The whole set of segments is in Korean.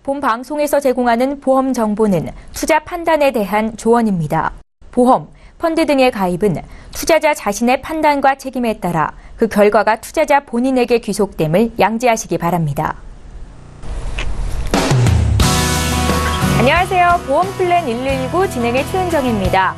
본 방송에서 제공하는 보험 정보는 투자 판단에 대한 조언입니다. 보험, 펀드 등의 가입은 투자자 자신의 판단과 책임에 따라 그 결과가 투자자 본인에게 귀속됨을 양지하시기 바랍니다. 안녕하세요. 보험플랜 119 진행의 최은정입니다.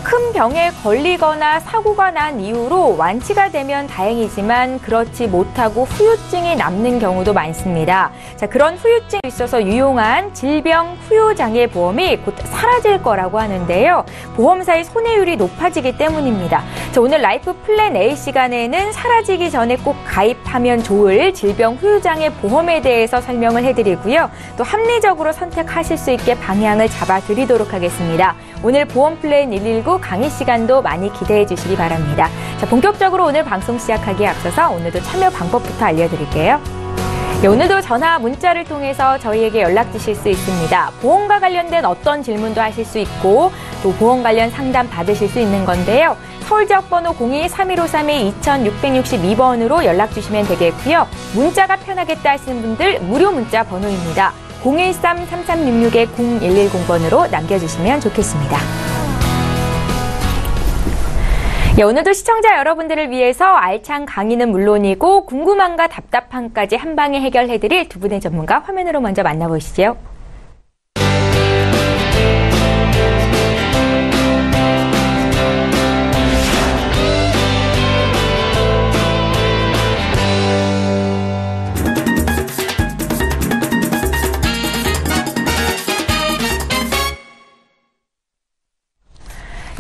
큰 병에 걸리거나 사고가 난 이후로 완치가 되면 다행이지만 그렇지 못하고 후유증이 남는 경우도 많습니다. 자, 그런 후유증이 있어서 유용한 질병 후유장애 보험이 곧 사라질 거라고 하는데요. 보험사의 손해율이 높아지기 때문입니다. 자, 오늘 라이프 플랜 A 시간에는 사라지기 전에 꼭 가입하면 좋을 질병 후유장애 보험에 대해서 설명을 해드리고요. 또 합리적으로 선택하실 수 있게 방향을 잡아드리도록 하겠습니다. 오늘 보험플랜 119 강의 시간도 많이 기대해 주시기 바랍니다. 자, 본격적으로 오늘 방송 시작하기에 앞서서 오늘도 참여 방법부터 알려드릴게요. 네, 오늘도 전화, 문자를 통해서 저희에게 연락 주실 수 있습니다. 보험과 관련된 어떤 질문도 하실 수 있고 또 보험 관련 상담 받으실 수 있는 건데요. 서울 지역번호 02-3153-2662번으로 연락 주시면 되겠고요. 문자가 편하겠다 하시는 분들 무료 문자 번호입니다. 013-3366-0110번으로 남겨주시면 좋겠습니다. 네, 오늘도 시청자 여러분들을 위해서 알찬 강의는 물론이고 궁금함과 답답함까지 한 방에 해결해드릴 두 분의 전문가 화면으로 먼저 만나보시죠.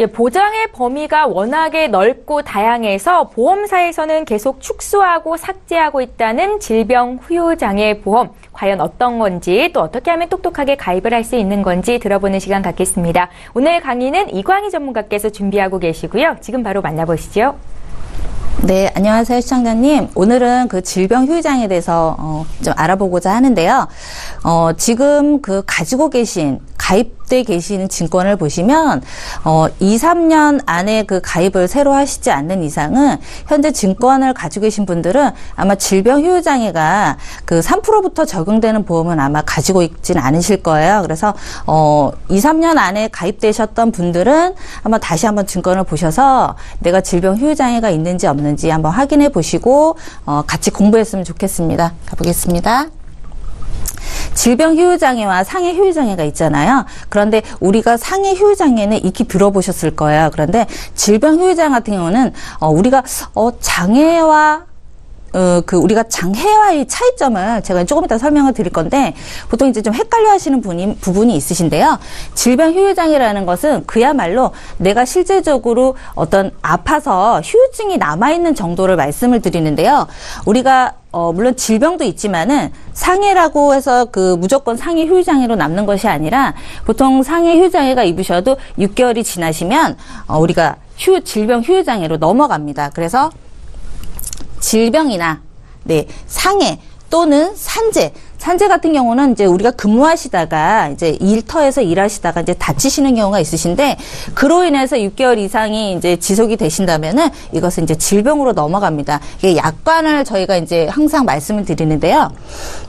예, 보장의 범위가 워낙에 넓고 다양해서 보험사에서는 계속 축소하고 삭제하고 있다는 질병 후유장애 보험. 과연 어떤 건지 또 어떻게 하면 똑똑하게 가입을 할 수 있는 건지 들어보는 시간 갖겠습니다. 오늘 강의는 이광희 전문가께서 준비하고 계시고요. 지금 바로 만나보시죠. 네, 안녕하세요, 시청자님. 오늘은 그 질병 후유장애에 대해서 좀 알아보고자 하는데요. 지금 가지고 계신 가입돼 계시는 증권을 보시면 2, 3년 안에 가입을 새로 하시지 않는 이상은 현재 증권을 가지고 계신 분들은 아마 질병 후유장애가 3%부터 적용되는 보험은 아마 가지고 있진 않으실 거예요. 그래서 2, 3년 안에 가입되셨던 분들은 아마 다시 한번 증권을 보셔서 내가 질병 후유장애가 있는지 없는지 한번 확인해 보시고 같이 공부했으면 좋겠습니다. 가보겠습니다. 질병 후유장애와 상해 후유장애가 있잖아요. 그런데 우리가 상해 후유장애는 익히 들어보셨을 거예요. 그런데 질병 후유장애 같은 경우는 우리가 장애와 우리가 장애와의 차이점을 제가 조금 이따 설명을 드릴 건데 보통 이제 좀 헷갈려 하시는 부분이 있으신데요. 질병 후유장애라는 것은 그야말로 내가 실제적으로 어떤 아파서 후유증이 남아있는 정도를 말씀을 드리는데요. 우리가 물론 질병도 있지만은 상해라고 해서 무조건 상해 후유장애로 남는 것이 아니라 보통 상해 후유장애가 입으셔도 6개월이 지나시면 우리가 질병 후유장애로 넘어갑니다. 그래서 질병이나 상해 또는 산재 같은 경우는 이제 우리가 근무하시다가 이제 일터에서 일하시다가 이제 다치시는 경우가 있으신데 그로 인해서 6개월 이상이 이제 지속이 되신다면은 이것은 이제 질병으로 넘어갑니다. 이게 약관을 저희가 이제 항상 말씀을 드리는데요.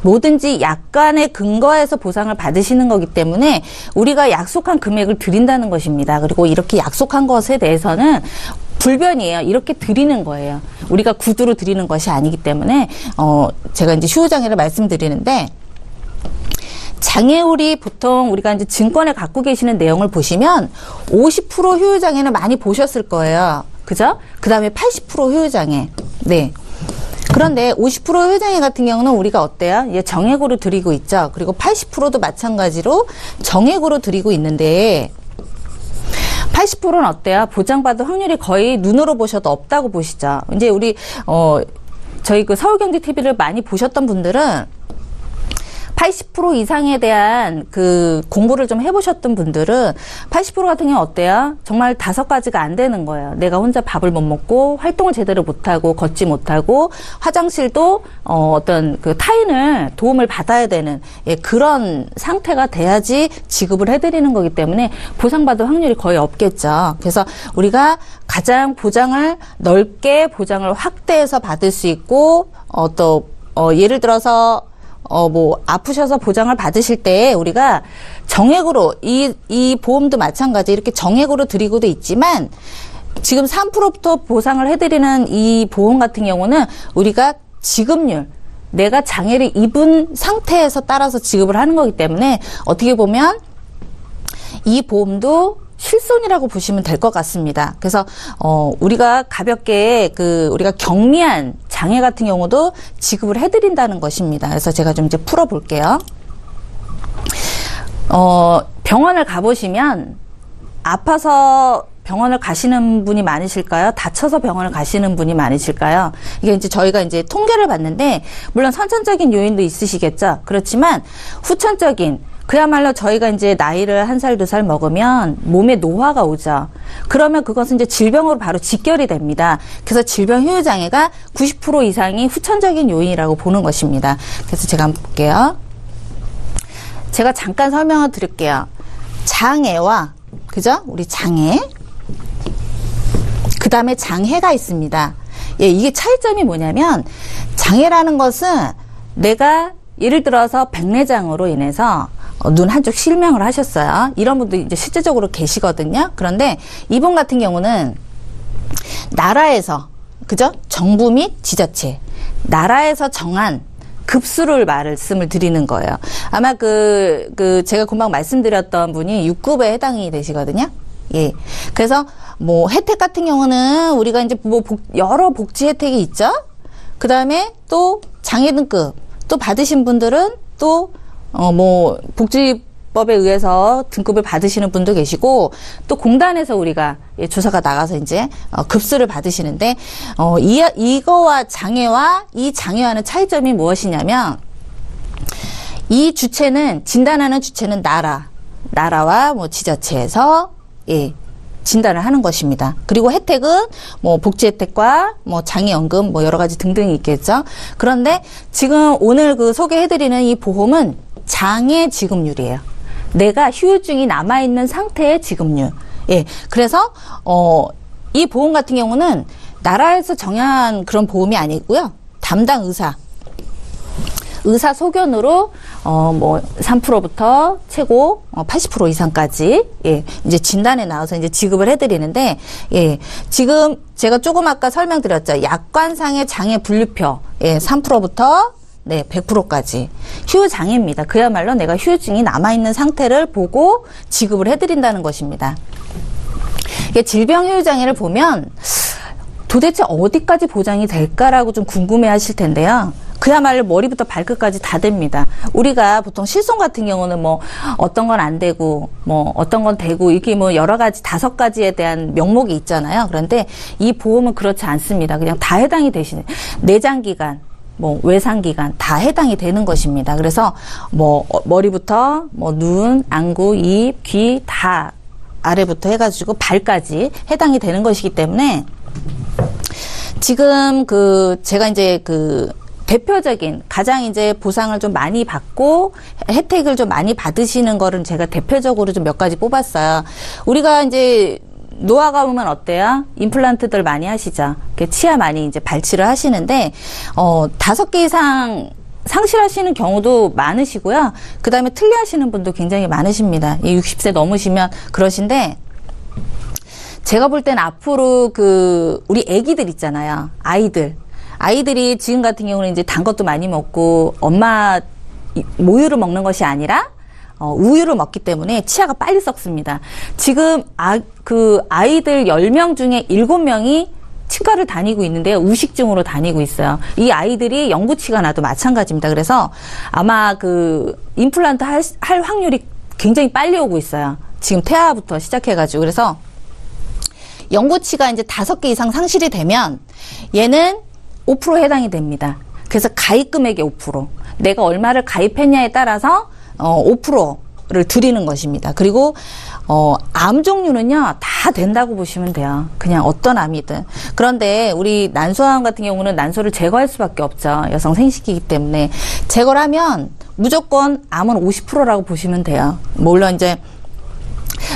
뭐든지 약관에 근거해서 보상을 받으시는 거기 때문에 우리가 약속한 금액을 드린다는 것입니다. 그리고 이렇게 약속한 것에 대해서는 불변이에요. 이렇게 드리는 거예요. 우리가 구두로 드리는 것이 아니기 때문에 제가 이제 후유장애를 말씀드리는데 장애율이 보통 우리가 이제 증권을 갖고 계시는 내용을 보시면 50% 후유장애는 많이 보셨을 거예요. 그죠? 그 다음에 80% 후유장애. 네. 그런데 50% 후유장애 같은 경우는 우리가 어때요? 이제 정액으로 드리고 있죠. 그리고 80%도 마찬가지로 정액으로 드리고 있는데 80%는 어때요? 보장받을 확률이 거의 눈으로 보셔도 없다고 보시죠. 이제 우리 저희 서울경제TV를 많이 보셨던 분들은 80% 이상에 대한 그 공부를 좀 해보셨던 분들은 80% 같은 경우 어때요? 정말 5가지가 안 되는 거예요. 내가 혼자 밥을 못 먹고 활동을 제대로 못하고 걷지 못하고 화장실도 어떤 그 타인을 도움을 받아야 되는 그런 상태가 돼야지 지급을 해드리는 거기 때문에 보상받을 확률이 거의 없겠죠. 그래서 우리가 가장 보장을 넓게 보장을 확대해서 받을 수 있고 예를 들어서 뭐 아프셔서 보장을 받으실 때 우리가 정액으로 이 보험도 마찬가지 이렇게 정액으로 드리고도 있지만 지금 3%부터 보상을 해드리는 이 보험 같은 경우는 우리가 지급률 내가 장애를 입은 상태에서 따라서 지급을 하는 거기 때문에 어떻게 보면 이 보험도 실손이라고 보시면 될 것 같습니다. 그래서 우리가 가볍게 우리가 경미한 장애 같은 경우도 지급을 해드린다는 것입니다. 그래서 제가 좀 이제 풀어볼게요. 병원을 가보시면 아파서 병원을 가시는 분이 많으실까요? 다쳐서 병원을 가시는 분이 많으실까요? 이게 이제 저희가 이제 통계를 봤는데 물론 선천적인 요인도 있으시겠죠. 그렇지만 후천적인 그야말로 저희가 이제 나이를 1살, 2살 먹으면 몸에 노화가 오죠. 그러면 그것은 이제 질병으로 바로 직결이 됩니다. 그래서 질병 후유장애가 90% 이상이 후천적인 요인이라고 보는 것입니다. 그래서 제가 한번 볼게요. 제가 잠깐 설명을 드릴게요. 장애와, 그죠? 우리 장애. 그 다음에 장애가 있습니다. 이게 차이점이 뭐냐면 장애라는 것은 내가 예를 들어서 백내장으로 인해서 눈 한쪽 실명을 하셨어요. 이런 분도 이제 실제적으로 계시거든요. 그런데 이분 같은 경우는 나라에서, 그죠? 정부 및 지자체, 나라에서 정한 급수를 말씀을 드리는 거예요. 아마 제가 금방 말씀드렸던 분이 6급에 해당이 되시거든요. 예. 그래서 뭐 혜택 같은 경우는 우리가 이제 여러 복지 혜택이 있죠. 그 다음에 또 장애 등급 또 받으신 분들은 또 뭐 복지법에 의해서 등급을 받으시는 분도 계시고 또 공단에서 우리가 조사가 나가서 이제 급수를 받으시는데 이거와 장애와 이 장애와는 차이점이 무엇이냐면 이 주체는 진단하는 주체는 나라와 뭐 지자체에서 진단을 하는 것입니다. 그리고 혜택은 뭐 복지 혜택과 뭐 장애연금 뭐 여러 가지 등등이 있겠죠. 그런데 지금 오늘 소개해드리는 이 보험은 장애 지급률이에요. 내가 후유증이 남아있는 상태의 지급률. 그래서 이 보험 같은 경우는 나라에서 정한 그런 보험이 아니고요. 담당 의사 소견으로 뭐 3%부터 최고 80% 이상까지 이제 진단에 나와서 이제 지급을 해드리는데 지금 제가 조금 아까 설명드렸죠. 약관상의 장애 분류표 3%부터 100%까지 후유장애입니다. 그야말로 내가 후유증이 남아있는 상태를 보고 지급을 해드린다는 것입니다. 질병 후유장애를 보면 도대체 어디까지 보장이 될까라고 좀 궁금해 하실 텐데요. 그야말로 머리부터 발끝까지 다 됩니다. 우리가 보통 실손 같은 경우는 뭐 어떤 건 안 되고 뭐 어떤 건 되고 이게 뭐 여러 가지 5가지에 대한 명목이 있잖아요. 그런데 이 보험은 그렇지 않습니다. 그냥 다 해당이 되시는 내장기관 뭐 외상기관 다 해당이 되는 것입니다. 그래서 뭐 머리부터 뭐 눈, 안구, 입, 귀 다 아래부터 해가지고 발까지 해당이 되는 것이기 때문에 지금 제가 이제 대표적인 가장 이제 보상을 좀 많이 받고 혜택을 좀 많이 받으시는 거를 제가 대표적으로 좀 몇 가지 뽑았어요. 우리가 이제 노화가 오면 어때요? 임플란트들 많이 하시죠. 치아 많이 이제 발치를 하시는데 5개 이상 상실하시는 경우도 많으시고요. 그 다음에 틀리하시는 분도 굉장히 많으십니다. 60세 넘으시면 그러신데 제가 볼 땐 앞으로 우리 애기들 있잖아요. 아이들이 지금 같은 경우는 이제 단 것도 많이 먹고 엄마 모유를 먹는 것이 아니라 우유를 먹기 때문에 치아가 빨리 썩습니다. 지금 아이들 10명 중에 7명이 치과를 다니고 있는데요. 우식증으로 다니고 있어요. 이 아이들이 영구치가 나도 마찬가지입니다. 그래서 아마 임플란트 할 확률이 굉장히 빨리 오고 있어요. 지금 태아부터 시작해가지고. 그래서 영구치가 이제 5개 이상 상실이 되면 얘는 5% 해당이 됩니다. 그래서 가입 금액의 5%. 내가 얼마를 가입했냐에 따라서 5%를 드리는 것입니다. 그리고 암 종류는요 다 된다고 보시면 돼요. 그냥 어떤 암이든. 그런데 우리 난소암 같은 경우는 난소를 제거할 수밖에 없죠. 여성 생식기이기 때문에 제거를 하면 무조건 암은 50%라고 보시면 돼요. 물론 이제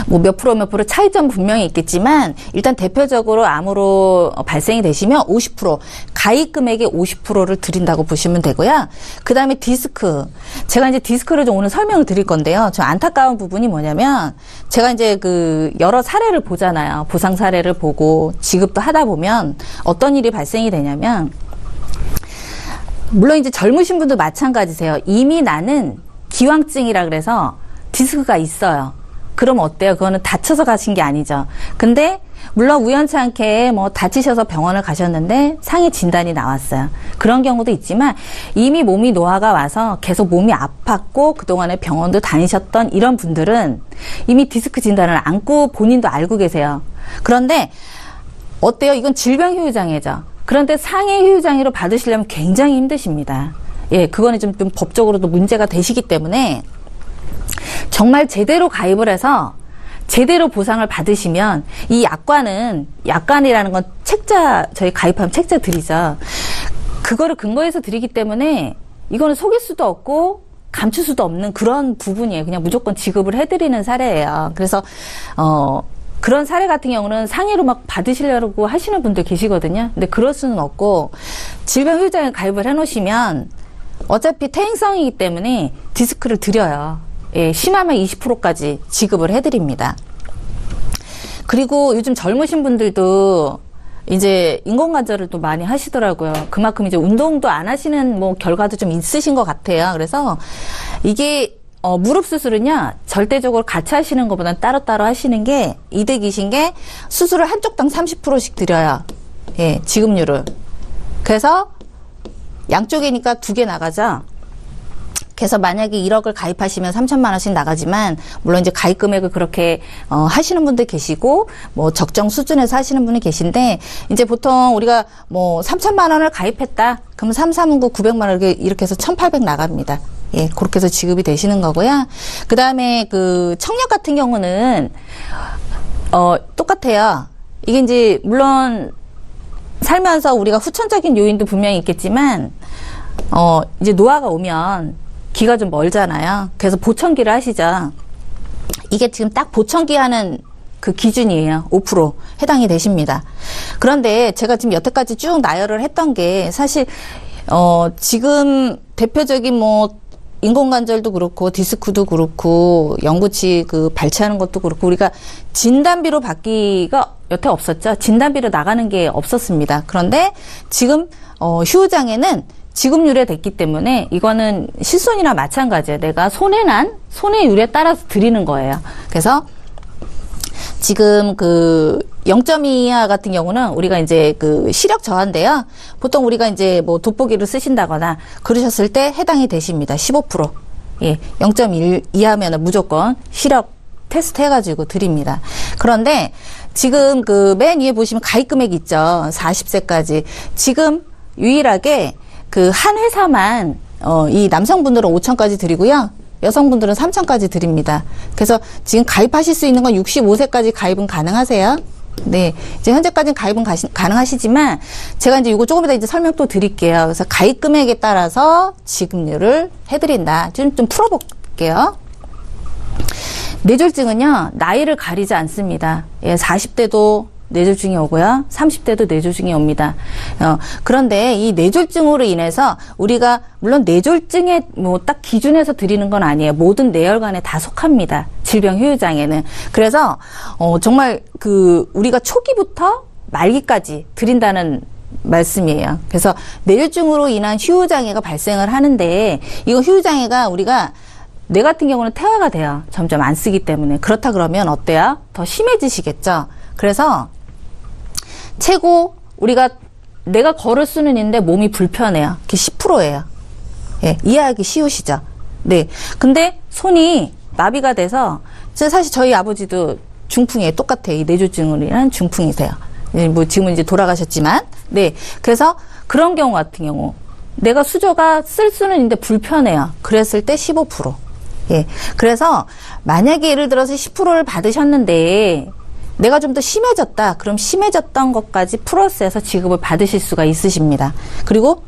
뭐 몇 프로 차이점 분명히 있겠지만 일단 대표적으로 암으로 발생이 되시면 50% 가입 금액의 50%를 드린다고 보시면 되고요. 그 다음에 디스크. 제가 이제 디스크를 좀 오늘 설명을 드릴 건데요. 좀 안타까운 부분이 뭐냐면 제가 이제 그 여러 사례를 보잖아요. 보상 사례를 보고 지급도 하다 보면 어떤 일이 발생이 되냐면 물론 이제 젊으신 분도 마찬가지세요. 이미 나는 기왕증이라 그래서 디스크가 있어요. 그럼 어때요? 그거는 다쳐서 가신 게 아니죠. 근데 물론 우연치 않게 뭐 다치셔서 병원을 가셨는데 상해 진단이 나왔어요. 그런 경우도 있지만 이미 몸이 노화가 와서 계속 몸이 아팠고 그동안에 병원도 다니셨던 이런 분들은 이미 디스크 진단을 안고 본인도 알고 계세요. 그런데 어때요? 이건 질병 후유장애죠. 그런데 상해 후유장애로 받으시려면 굉장히 힘드십니다. 예, 그거는 좀 법적으로도 문제가 되시기 때문에 정말 제대로 가입을 해서 제대로 보상을 받으시면 이 약관이라는 건 책자, 저희 가입하면 책자 드리죠. 그거를 근거해서 드리기 때문에 이거는 속일 수도 없고 감출 수도 없는 그런 부분이에요. 그냥 무조건 지급을 해드리는 사례예요. 그래서 그런 사례 같은 경우는 상해로 막 받으시려고 하시는 분들 계시거든요. 근데 그럴 수는 없고 질병 후유장애 가입을 해놓으시면 어차피 퇴행성이기 때문에 디스크를 드려요. 예, 심하면 20%까지 지급을 해드립니다. 그리고 요즘 젊으신 분들도 이제 인공관절을 또 많이 하시더라고요. 그만큼 이제 운동도 안 하시는 뭐 결과도 좀 있으신 것 같아요. 그래서 이게 무릎 수술은요 절대적으로 같이 하시는 것보다는 따로따로 하시는 게 이득이신 게 수술을 한쪽당 30%씩 드려요. 예, 지급률을. 그래서 양쪽이니까 2개 나가죠. 그래서 만약에 1억을 가입하시면 3천만 원씩 나가지만 물론 이제 가입 금액을 그렇게 하시는 분들 계시고 뭐 적정 수준에서 하시는 분이 계신데 이제 보통 우리가 뭐 3천만 원을 가입했다. 그러면 339 900만 원 이렇게 해서 1,800 나갑니다. 예, 그렇게 해서 지급이 되시는 거고요. 그다음에 그 청약 같은 경우는 똑같아요. 이게 이제 물론 살면서 우리가 후천적인 요인도 분명히 있겠지만 이제 노화가 오면 기가 좀 멀잖아요. 그래서 보청기를 하시죠. 이게 지금 딱 보청기 하는 그 기준이에요. 5% 해당이 되십니다. 그런데 제가 지금 여태까지 쭉 나열을 했던 게 사실 지금 대표적인 뭐 인공관절도 그렇고 디스크도 그렇고 영구치 그 발치하는 것도 그렇고 우리가 진단비로 받기가 여태 없었죠. 진단비로 나가는 게 없었습니다. 그런데 지금 휴장에는 지급률에 됐기 때문에 이거는 실손이나 마찬가지예요. 내가 손해율에 따라서 드리는 거예요. 그래서 지금 그 0.2 이하 같은 경우는 우리가 이제 그 시력 저하인데요. 보통 우리가 이제 뭐 돋보기를 쓰신다거나 그러셨을 때 해당이 되십니다. 15%. 예, 0.1 이하면은 무조건 시력 테스트 해가지고 드립니다. 그런데 지금 그 맨 위에 보시면 가입 금액 있죠. 40세까지. 지금 유일하게 그 한 회사만 이 남성분들은 5천까지 드리고요. 여성분들은 3천까지 드립니다. 그래서 지금 가입하실 수 있는 건 65세까지 가입은 가능하세요. 네, 이제 현재까지는 가입은 가능하시지만 제가 이제 이거 조금 이따 이제 설명 또 드릴게요. 그래서 가입 금액에 따라서 지급률을 해드린다. 좀 풀어볼게요. 뇌졸중은요 나이를 가리지 않습니다. 예, 40대도 뇌졸중이 오고요. 30대도 뇌졸중이 옵니다. 그런데 이 뇌졸중으로 인해서 우리가 물론 뇌졸중에 뭐 딱 기준에서 드리는 건 아니에요. 모든 뇌혈관에 다 속합니다. 질병 후유장애는. 그래서 정말 그 우리가 초기부터 말기까지 드린다는 말씀이에요. 그래서 뇌졸중으로 인한 후유장애가 발생을 하는데 이거 후유장애가 우리가 뇌 같은 경우는 퇴화가 돼요. 점점 안 쓰기 때문에. 그렇다 그러면 어때요? 더 심해지시겠죠? 그래서 최고 내가 걸을 수는 있는데 몸이 불편해요. 그게 10%예요. 예, 이해하기 쉬우시죠? 네. 근데 손이 마비가 돼서 사실 저희 아버지도 중풍이에요. 똑같아요. 이 뇌졸중으로 인한 중풍이세요. 뭐 지금은 이제 돌아가셨지만 네. 그래서 그런 경우 같은 경우 내가 수저가 쓸 수는 있는데 불편해요. 그랬을 때 15%. 예. 그래서 만약에 예를 들어서 10%를 받으셨는데 내가 좀 더 심해졌다. 그럼 심해졌던 것까지 플러스해서 지급을 받으실 수가 있으십니다. 그리고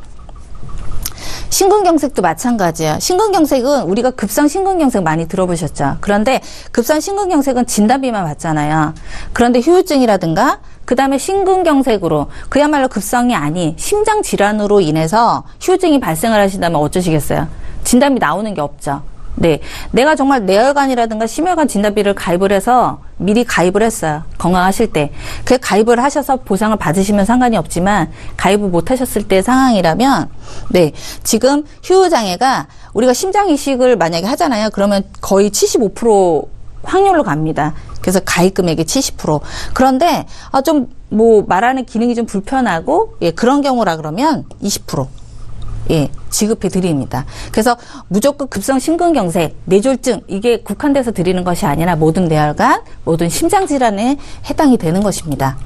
심근경색도 마찬가지야. 심근경색은 우리가 급성 심근경색 많이 들어보셨죠? 그런데 급성 심근경색은 진단비만 받잖아요. 그런데 후유증이라든가 그 다음에 심근경색으로 그야말로 급성이 아닌 심장질환으로 인해서 후유증이 발생을 하신다면 어쩌시겠어요? 진단비 나오는 게 없죠. 네, 내가 정말 뇌혈관이라든가 심혈관 진단비를 가입을 해서 미리 가입을 했어요. 건강하실 때. 그 가입을 하셔서 보상을 받으시면 상관이 없지만 가입을 못 하셨을 때 상황이라면 네, 지금 휴유장애가 우리가 심장 이식을 만약에 하잖아요. 그러면 거의 75% 확률로 갑니다. 그래서 가입 금액이 70%. 그런데 좀 뭐 말하는 기능이 좀 불편하고 예, 그런 경우라 그러면 20%. 예, 지급해 드립니다. 그래서 무조건 급성 심근경색, 뇌졸중 이게 국한돼서 드리는 것이 아니라 모든 뇌혈관, 모든 심장 질환에 해당이 되는 것입니다.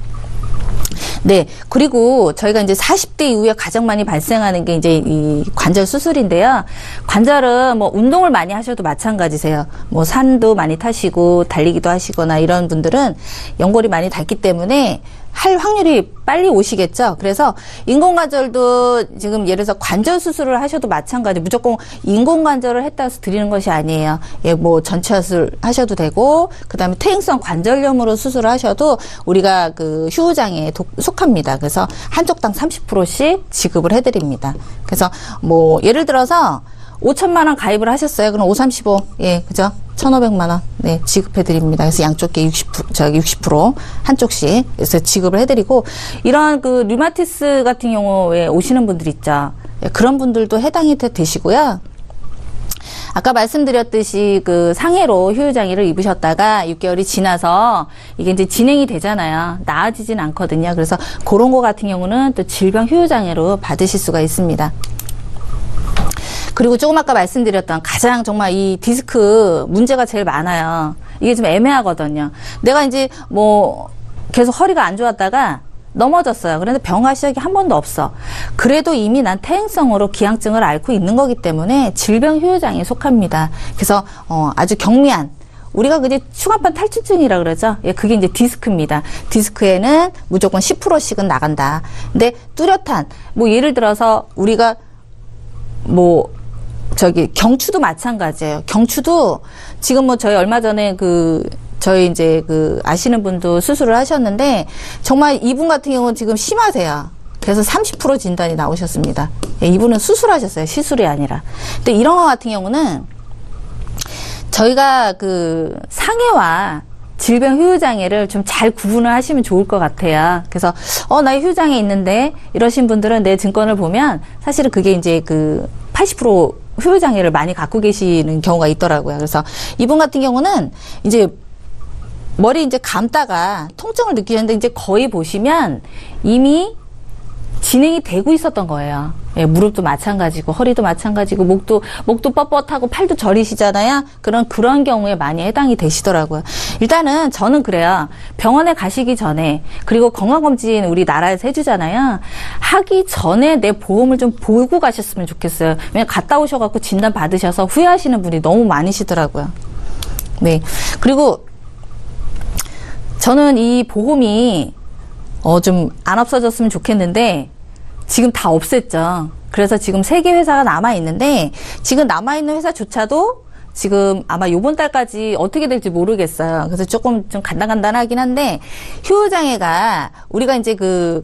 네, 그리고 저희가 이제 40대 이후에 가장 많이 발생하는 게 이제 이 관절 수술인데요. 관절은 뭐 운동을 많이 하셔도 마찬가지세요. 뭐 산도 많이 타시고 달리기도 하시거나 이런 분들은 연골이 많이 닳기 때문에 할 확률이 빨리 오시겠죠. 그래서 인공관절도 지금 예를 들어서 관절 수술을 하셔도 마찬가지. 무조건 인공관절을 했다 해서 드리는 것이 아니에요. 예, 뭐 전체 수술 하셔도 되고, 그 다음에 퇴행성 관절염으로 수술을 하셔도 우리가 그 휴유장애에 속합니다. 그래서 한쪽당 30%씩 지급을 해드립니다. 그래서 뭐 예를 들어서 5천만 원 가입을 하셨어요. 그럼 5, 35, 예, 그죠? 1,500만 원, 네, 지급해드립니다. 그래서 양쪽에 60% 한쪽씩, 그래서 지급을 해드리고, 이런 그 류마티스 같은 경우에 오시는 분들 있죠. 예, 그런 분들도 해당이 되시고요. 아까 말씀드렸듯이 그 상해로 휴유장애를 입으셨다가 6개월이 지나서 이게 이제 진행이 되잖아요. 나아지진 않거든요. 그래서 그런 거 같은 경우는 또 질병 휴유장애로 받으실 수가 있습니다. 그리고 조금 아까 말씀드렸던 가장 정말 이 디스크 문제가 제일 많아요. 이게 좀 애매하거든요. 내가 이제 뭐 계속 허리가 안 좋았다가 넘어졌어요. 그런데 병 갈 시작이 한 번도 없어. 그래도 이미 난 퇴행성으로 기항증을 앓고 있는 거기 때문에 질병 휴유장애에 속합니다. 그래서 아주 경미한 우리가 그게 충합판 탈출증이라 그러죠. 예, 그게 이제 디스크입니다. 디스크에는 무조건 10%씩은 나간다. 근데 뚜렷한 뭐 예를 들어서 우리가 뭐 경추도 마찬가지예요. 경추도 지금 뭐 저희 얼마 전에 저희 이제 아시는 분도 수술을 하셨는데 정말 이분 같은 경우는 지금 심하세요. 그래서 30% 진단이 나오셨습니다. 예, 이분은 수술하셨어요. 시술이 아니라. 근데 이런 거 같은 경우는 저희가 상해와 질병 휴유장애를 좀 잘 구분을 하시면 좋을 것 같아요. 그래서 나 휴유장애 있는데 이러신 분들은 내 증권을 보면 사실은 그게 이제 80% 후유장애를 많이 갖고 계시는 경우가 있더라고요. 그래서 이분 같은 경우는 이제 머리 이제 감다가 통증을 느끼셨는데 이제 거의 보시면 이미 진행이 되고 있었던 거예요. 예, 무릎도 마찬가지고 허리도 마찬가지고 목도 뻣뻣하고 팔도 저리시잖아요. 그런 경우에 많이 해당이 되시더라고요. 일단은 저는 그래요. 병원에 가시기 전에 그리고 건강검진 우리나라에서 해주잖아요. 하기 전에 내 보험을 좀 보고 가셨으면 좋겠어요. 왜냐면 갔다 오셔갖고 진단 받으셔서 후회하시는 분이 너무 많으시더라고요. 네. 그리고 저는 이 보험이 좀 안 없어졌으면 좋겠는데 지금 다 없앴죠. 그래서 지금 3개 회사가 남아있는데 지금 남아있는 회사조차도 지금 아마 요번 달까지 어떻게 될지 모르겠어요. 그래서 조금 좀 간단하긴 한데 휴유장애가 우리가 이제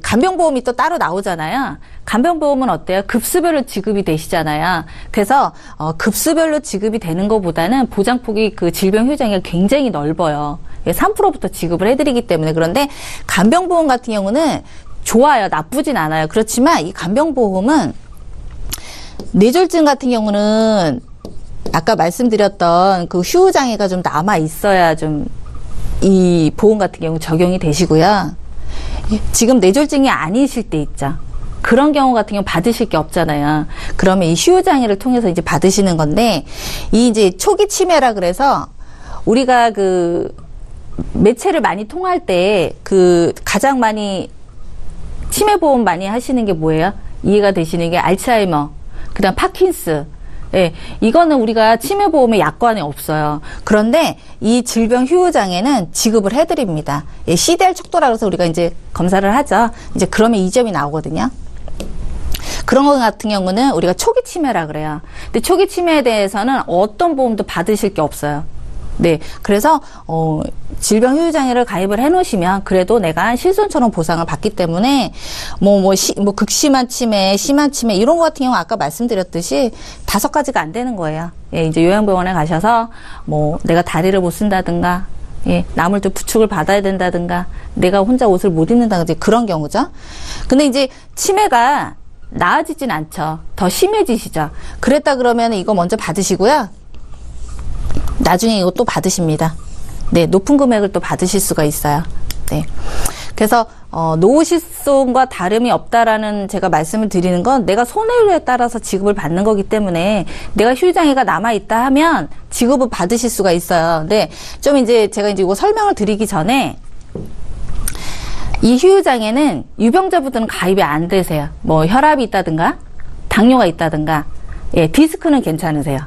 간병보험이 또 따로 나오잖아요. 간병보험은 어때요? 급수별로 지급이 되시잖아요. 그래서 급수별로 지급이 되는 것보다는 보장폭이 질병 휴유장애가 굉장히 넓어요. 3%부터 지급을 해드리기 때문에. 그런데 간병보험 같은 경우는 좋아요. 나쁘진 않아요. 그렇지만 이 간병보험은 뇌졸중 같은 경우는 아까 말씀드렸던 휴유장애가 좀 남아 있어야 좀 이 보험 같은 경우 적용이 되시고요. 지금 뇌졸중이 아니실 때 있죠. 그런 경우 같은 경우 받으실 게 없잖아요. 그러면 이 휴유장애를 통해서 이제 받으시는 건데 이 이제 초기 치매라 그래서 우리가 매체를 많이 통할 때 가장 많이 치매보험 많이 하시는 게 뭐예요? 이해가 되시는 게 알츠하이머, 그다음 파킨스. 예, 이거는 우리가 치매보험의 약관에 없어요. 그런데 이 질병 휴유장애는 지급을 해드립니다. 예, CDR 척도라고 해서 우리가 이제 검사를 하죠. 이제 그러면 이 점이 나오거든요. 그런 것 같은 경우는 우리가 초기 치매라 그래요. 근데 초기 치매에 대해서는 어떤 보험도 받으실 게 없어요. 네, 그래서 질병 휴유장애를 가입을 해놓으시면 그래도 내가 실손처럼 보상을 받기 때문에 극심한 치매, 심한 치매 이런 거 같은 경우 아까 말씀드렸듯이 5가지가 안 되는 거예요. 예, 이제 요양병원에 가셔서 내가 다리를 못 쓴다든가, 예, 나물도 부축을 받아야 된다든가, 내가 혼자 옷을 못 입는다든지 그런 경우죠. 근데 이제 치매가 나아지진 않죠. 더 심해지시죠. 그랬다 그러면 이거 먼저 받으시고요. 나중에 이거 또 받으십니다. 네, 높은 금액을 또 받으실 수가 있어요. 네. 그래서, 노후실손과 다름이 없다라는 제가 말씀을 드리는 건 내가 손해율에 따라서 지급을 받는 거기 때문에 내가 휴유장애가 남아있다 하면 지급을 받으실 수가 있어요. 근데 좀 이제 제가 이제 이거 설명을 드리기 전에 이 휴유장애는 유병자분들은 가입이 안 되세요. 혈압이 있다든가, 당뇨가 있다든가, 예, 디스크는 괜찮으세요.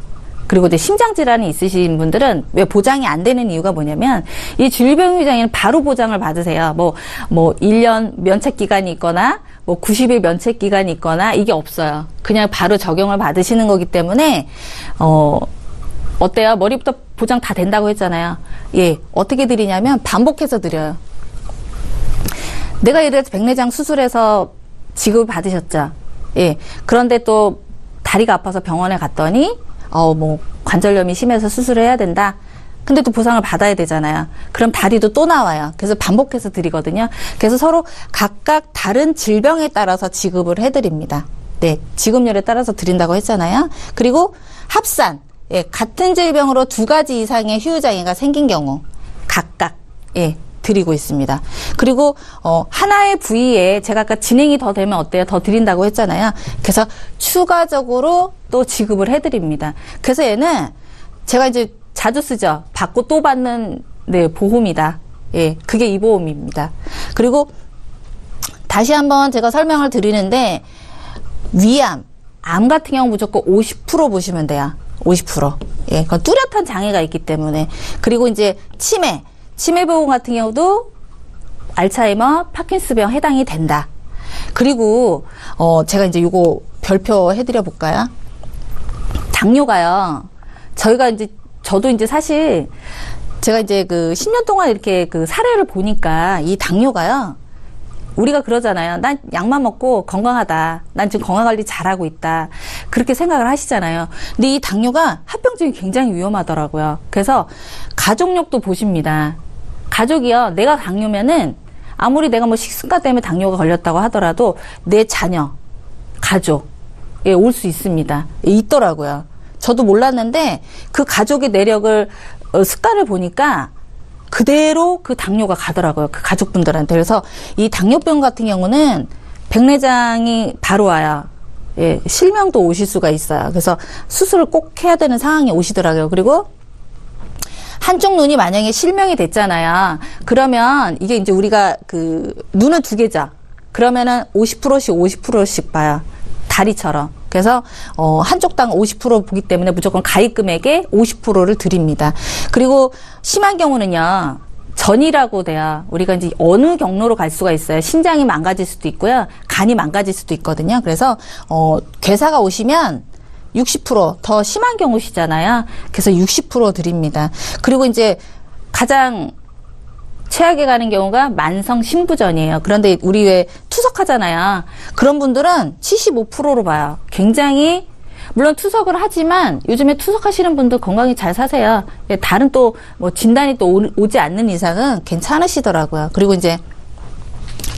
그리고 이제 심장질환이 있으신 분들은 왜 보장이 안 되는 이유가 뭐냐면 이 질병 휴유장애는 바로 보장을 받으세요. 1년 면책 기간이 있거나 90일 면책 기간이 있거나 이게 없어요. 그냥 바로 적용을 받으시는 거기 때문에 어때요? 머리부터 보장 다 된다고 했잖아요. 예, 어떻게 드리냐면 반복해서 드려요. 내가 예를 들어서 백내장 수술해서 지급을 받으셨죠. 예, 그런데 또 다리가 아파서 병원에 갔더니 관절염이 심해서 수술을 해야 된다. 근데 또 보상을 받아야 되잖아요. 그럼 다리도 또 나와요. 그래서 반복해서 드리거든요. 그래서 서로 각각 다른 질병에 따라서 지급을 해드립니다. 네, 지급률에 따라서 드린다고 했잖아요. 그리고 합산, 예, 같은 질병으로 2가지 이상의 휴유장애가 생긴 경우 각각, 예, 드리고 있습니다. 그리고 하나의 부위에 제가 아까 진행이 더 되면 어때요? 더 드린다고 했잖아요. 그래서 추가적으로 또 지급을 해드립니다. 그래서 얘는 제가 이제 자주 쓰죠. 받고 또 받는, 네, 보험이다. 예, 그게 이 보험입니다. 그리고 다시 한번 제가 설명을 드리는데 위암, 암 같은 경우 무조건 50% 보시면 돼요. 50%. 예, 그건 뚜렷한 장애가 있기 때문에. 그리고 이제 치매보험 같은 경우도 알츠하이머, 파킨스병 해당이 된다. 그리고 제가 이제 요거 별표 해드려 볼까요? 당뇨가요. 저도 이제 사실 제가 이제 10년 동안 이렇게 사례를 보니까 이 당뇨가요. 우리가 그러잖아요. 난 약만 먹고 건강하다. 난 지금 건강관리 잘하고 있다. 그렇게 생각을 하시잖아요. 근데 이 당뇨가 합병증이 굉장히 위험하더라고요. 그래서 가족력도 보십니다. 가족이요. 내가 당뇨면은 아무리 내가 식습관 때문에 당뇨가 걸렸다고 하더라도 내 자녀, 가족, 예, 올 수 있습니다. 예, 있더라고요. 저도 몰랐는데 그 가족의 내력을, 습관을 보니까 그대로 그 당뇨가 가더라고요. 그 가족분들한테. 그래서 이 당뇨병 같은 경우는 백내장이 바로 와요. 예, 실명도 오실 수가 있어요. 그래서 수술을 꼭 해야 되는 상황이 오시더라고요. 그리고 한쪽 눈이 만약에 실명이 됐잖아요. 그러면 이게 이제 우리가 눈은 2개죠. 그러면은 50%씩 50%씩 봐요. 다리처럼. 그래서 한쪽당 50% 보기 때문에 무조건 가입 금액의 50%를 드립니다. 그리고 심한 경우는요. 전이라고 돼요. 우리가 이제 어느 경로로 갈 수가 있어요. 신장이 망가질 수도 있고요. 간이 망가질 수도 있거든요. 그래서 괴사가 오시면 60% 심한 경우시잖아요. 그래서 60% 드립니다. 그리고 이제 가장 최악에 가는 경우가 만성 신부전이에요. 그런데 우리 왜 투석하잖아요. 그런 분들은 75%로 봐요. 굉장히 물론 투석을 하지만 요즘에 투석하시는 분들 건강히 잘 사세요. 다른 또 진단이 또 오지 않는 이상은 괜찮으시더라고요. 그리고 이제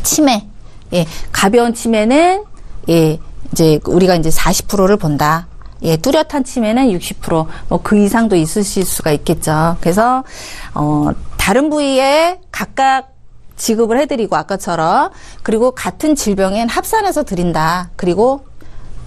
치매, 예, 가벼운 치매는 예, 이제 우리가 이제 40%를 본다. 예, 뚜렷한 치매는 60%, 그 이상도 있으실 수가 있겠죠. 그래서, 다른 부위에 각각 지급을 해드리고, 아까처럼. 그리고 같은 질병엔 합산해서 드린다. 그리고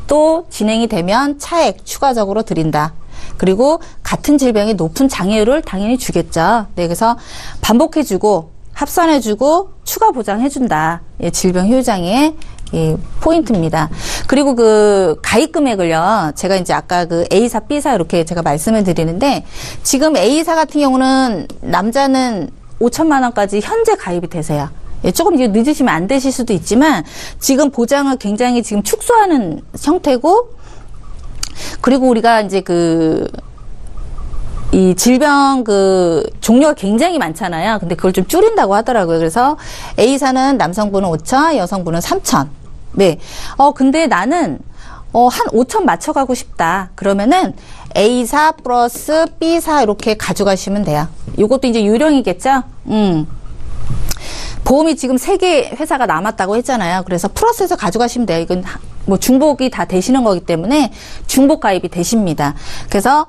또 진행이 되면 차액 추가적으로 드린다. 그리고 같은 질병의 높은 장애율을 당연히 주겠죠. 네, 그래서 반복해주고, 합산해주고, 추가 보장해준다. 예, 질병 휴유장애 예, 포인트입니다. 그리고 그 가입 금액을요, 제가 이제 아까 그 A사, B사 이렇게 제가 말씀을 드리는데, 지금 A사 같은 경우는 남자는 5천만 원까지 현재 가입이 되세요. 예, 조금 이제 늦으시면 안 되실 수도 있지만, 지금 보장을 굉장히 지금 축소하는 형태고, 그리고 우리가 이제 이 질병 종류가 굉장히 많잖아요. 근데 그걸 좀 줄인다고 하더라고요. 그래서 A사는 남성분은 5천, 여성분은 3천. 네. 근데 나는, 한 5천 맞춰가고 싶다. 그러면은 A사 플러스 B사 이렇게 가져가시면 돼요. 이것도 이제 유령이겠죠? 보험이 지금 3개 회사가 남았다고 했잖아요. 그래서 플러스해서 가져가시면 돼요. 이건 뭐 중복이 다 되시는 거기 때문에 중복 가입이 되십니다. 그래서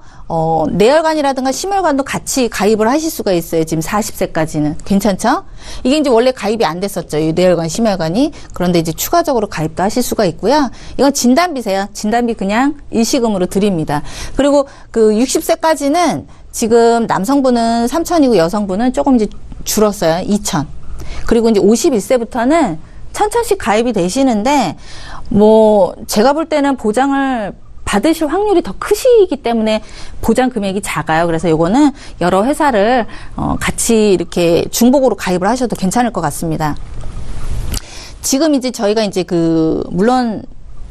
내혈관이라든가 심혈관도 같이 가입을 하실 수가 있어요. 지금 40세까지는. 괜찮죠? 이게 이제 원래 가입이 안 됐었죠. 이 내혈관, 심혈관이. 그런데 이제 추가적으로 가입도 하실 수가 있고요. 이건 진단비세요. 진단비 그냥 일시금으로 드립니다. 그리고 그 60세까지는 지금 남성분은 3천이고 여성분은 조금 이제 줄었어요. 2천. 그리고 이제 51세부터는 1,000씩 가입이 되시는데, 뭐, 제가 볼 때는 보장을 받으실 확률이 더 크시기 때문에 보장 금액이 작아요. 그래서 요거는 여러 회사를, 같이 이렇게 중복으로 가입을 하셔도 괜찮을 것 같습니다. 지금 이제 저희가 이제 물론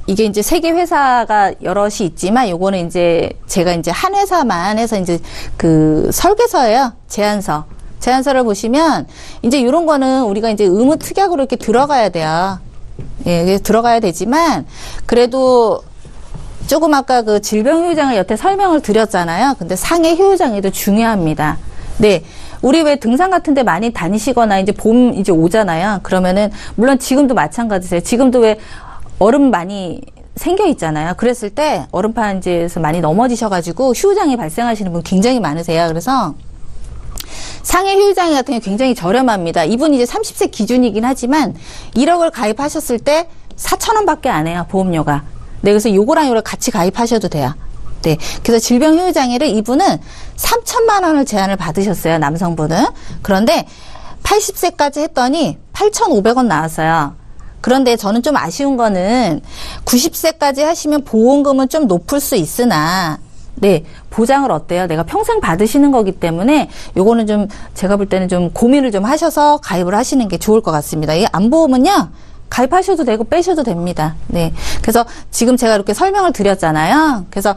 이게 이제 3개 회사가 여럿이 있지만 요거는 이제 제가 이제 한 회사만 해서 이제 설계서예요. 제안서를 보시면 이제 이런 거는 우리가 이제 의무특약으로 이렇게 들어가야 돼요. 예, 들어가야 되지만 그래도 조금 아까 질병효율장애 여태 설명을 드렸잖아요. 근데 상해 효율장애도 중요합니다. 네. 우리 왜 등산 같은 데 많이 다니시거나 이제 봄 이제 오잖아요. 그러면은 물론 지금도 마찬가지세요. 지금도 왜 얼음 많이 생겨 있잖아요. 그랬을 때 얼음판지에서 많이 넘어지셔가지고 휴장이 발생하시는 분 굉장히 많으세요. 그래서 상해 효율장애 같은 경우 굉장히 저렴합니다. 이분 이제 30세 기준이긴 하지만 1억을 가입하셨을 때 4,000원 밖에 안 해요. 보험료가. 네, 그래서 요거랑 요걸 같이 가입하셔도 돼요. 네. 그래서 질병 효율장애를 이분은 3천만 원을 제한을 받으셨어요. 남성분은. 그런데 80세까지 했더니 8,500원 나왔어요. 그런데 저는 좀 아쉬운 거는 90세까지 하시면 보험금은 좀 높을 수 있으나 네, 보장을 어때요? 내가 평생 받으시는 거기 때문에 요거는 좀 제가 볼 때는 좀 고민을 좀 하셔서 가입을 하시는 게 좋을 것 같습니다. 이 안보험은요, 가입하셔도 되고 빼셔도 됩니다. 네. 그래서 지금 제가 이렇게 설명을 드렸잖아요. 그래서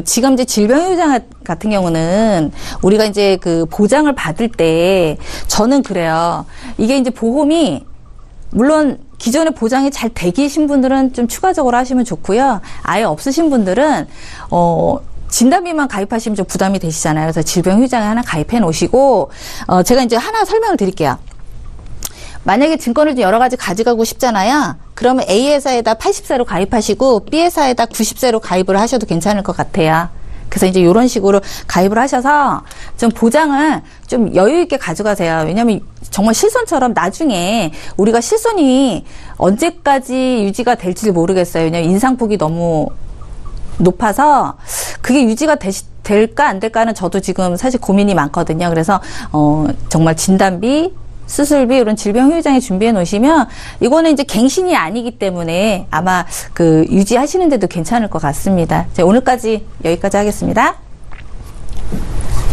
지금 이제 질병효율장애 같은 경우는 우리가 이제 보장을 받을 때 저는 그래요. 이게 이제 보험이 물론 기존에 보장이 잘 돼 계신 분들은 좀 추가적으로 하시면 좋고요. 아예 없으신 분들은 진단비만 가입하시면 좀 부담이 되시잖아요. 그래서 질병효율장애 하나 가입해 놓으시고 제가 이제 하나 설명을 드릴게요. 만약에 증권을 좀 여러 가지 가져가고 싶잖아요. 그러면 A 회사에다 80세로 가입하시고 B 회사에다 90세로 가입을 하셔도 괜찮을 것 같아요. 그래서 이제 이런 식으로 가입을 하셔서 좀 보장을 좀 여유 있게 가져가세요. 왜냐하면 정말 실손처럼 나중에 우리가 실손이 언제까지 유지가 될지 모르겠어요. 왜냐하면 인상폭이 너무 높아서 그게 유지가 될까 안 될까는 저도 지금 사실 고민이 많거든요. 그래서 정말 진단비, 수술비 이런 질병효율장애 준비해 놓으시면 이거는 이제 갱신이 아니기 때문에 아마 유지하시는데도 괜찮을 것 같습니다. 자, 오늘까지 여기까지 하겠습니다.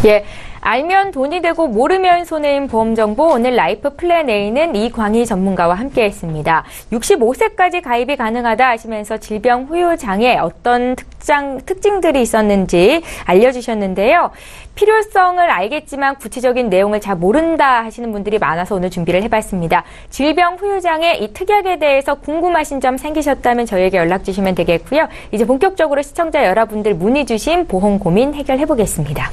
예. 알면 돈이 되고 모르면 손해인 보험 정보 오늘 라이프 플랜 A는 이광희 전문가와 함께했습니다. 65세까지 가입이 가능하다 하시면서 질병 후유 장애 어떤 특징들이 있었는지 알려주셨는데요. 필요성을 알겠지만 구체적인 내용을 잘 모른다 하시는 분들이 많아서 오늘 준비를 해봤습니다. 질병 후유 장애 이 특약에 대해서 궁금하신 점 생기셨다면 저희에게 연락 주시면 되겠고요. 이제 본격적으로 시청자 여러분들 문의 주신 보험 고민 해결해 보겠습니다.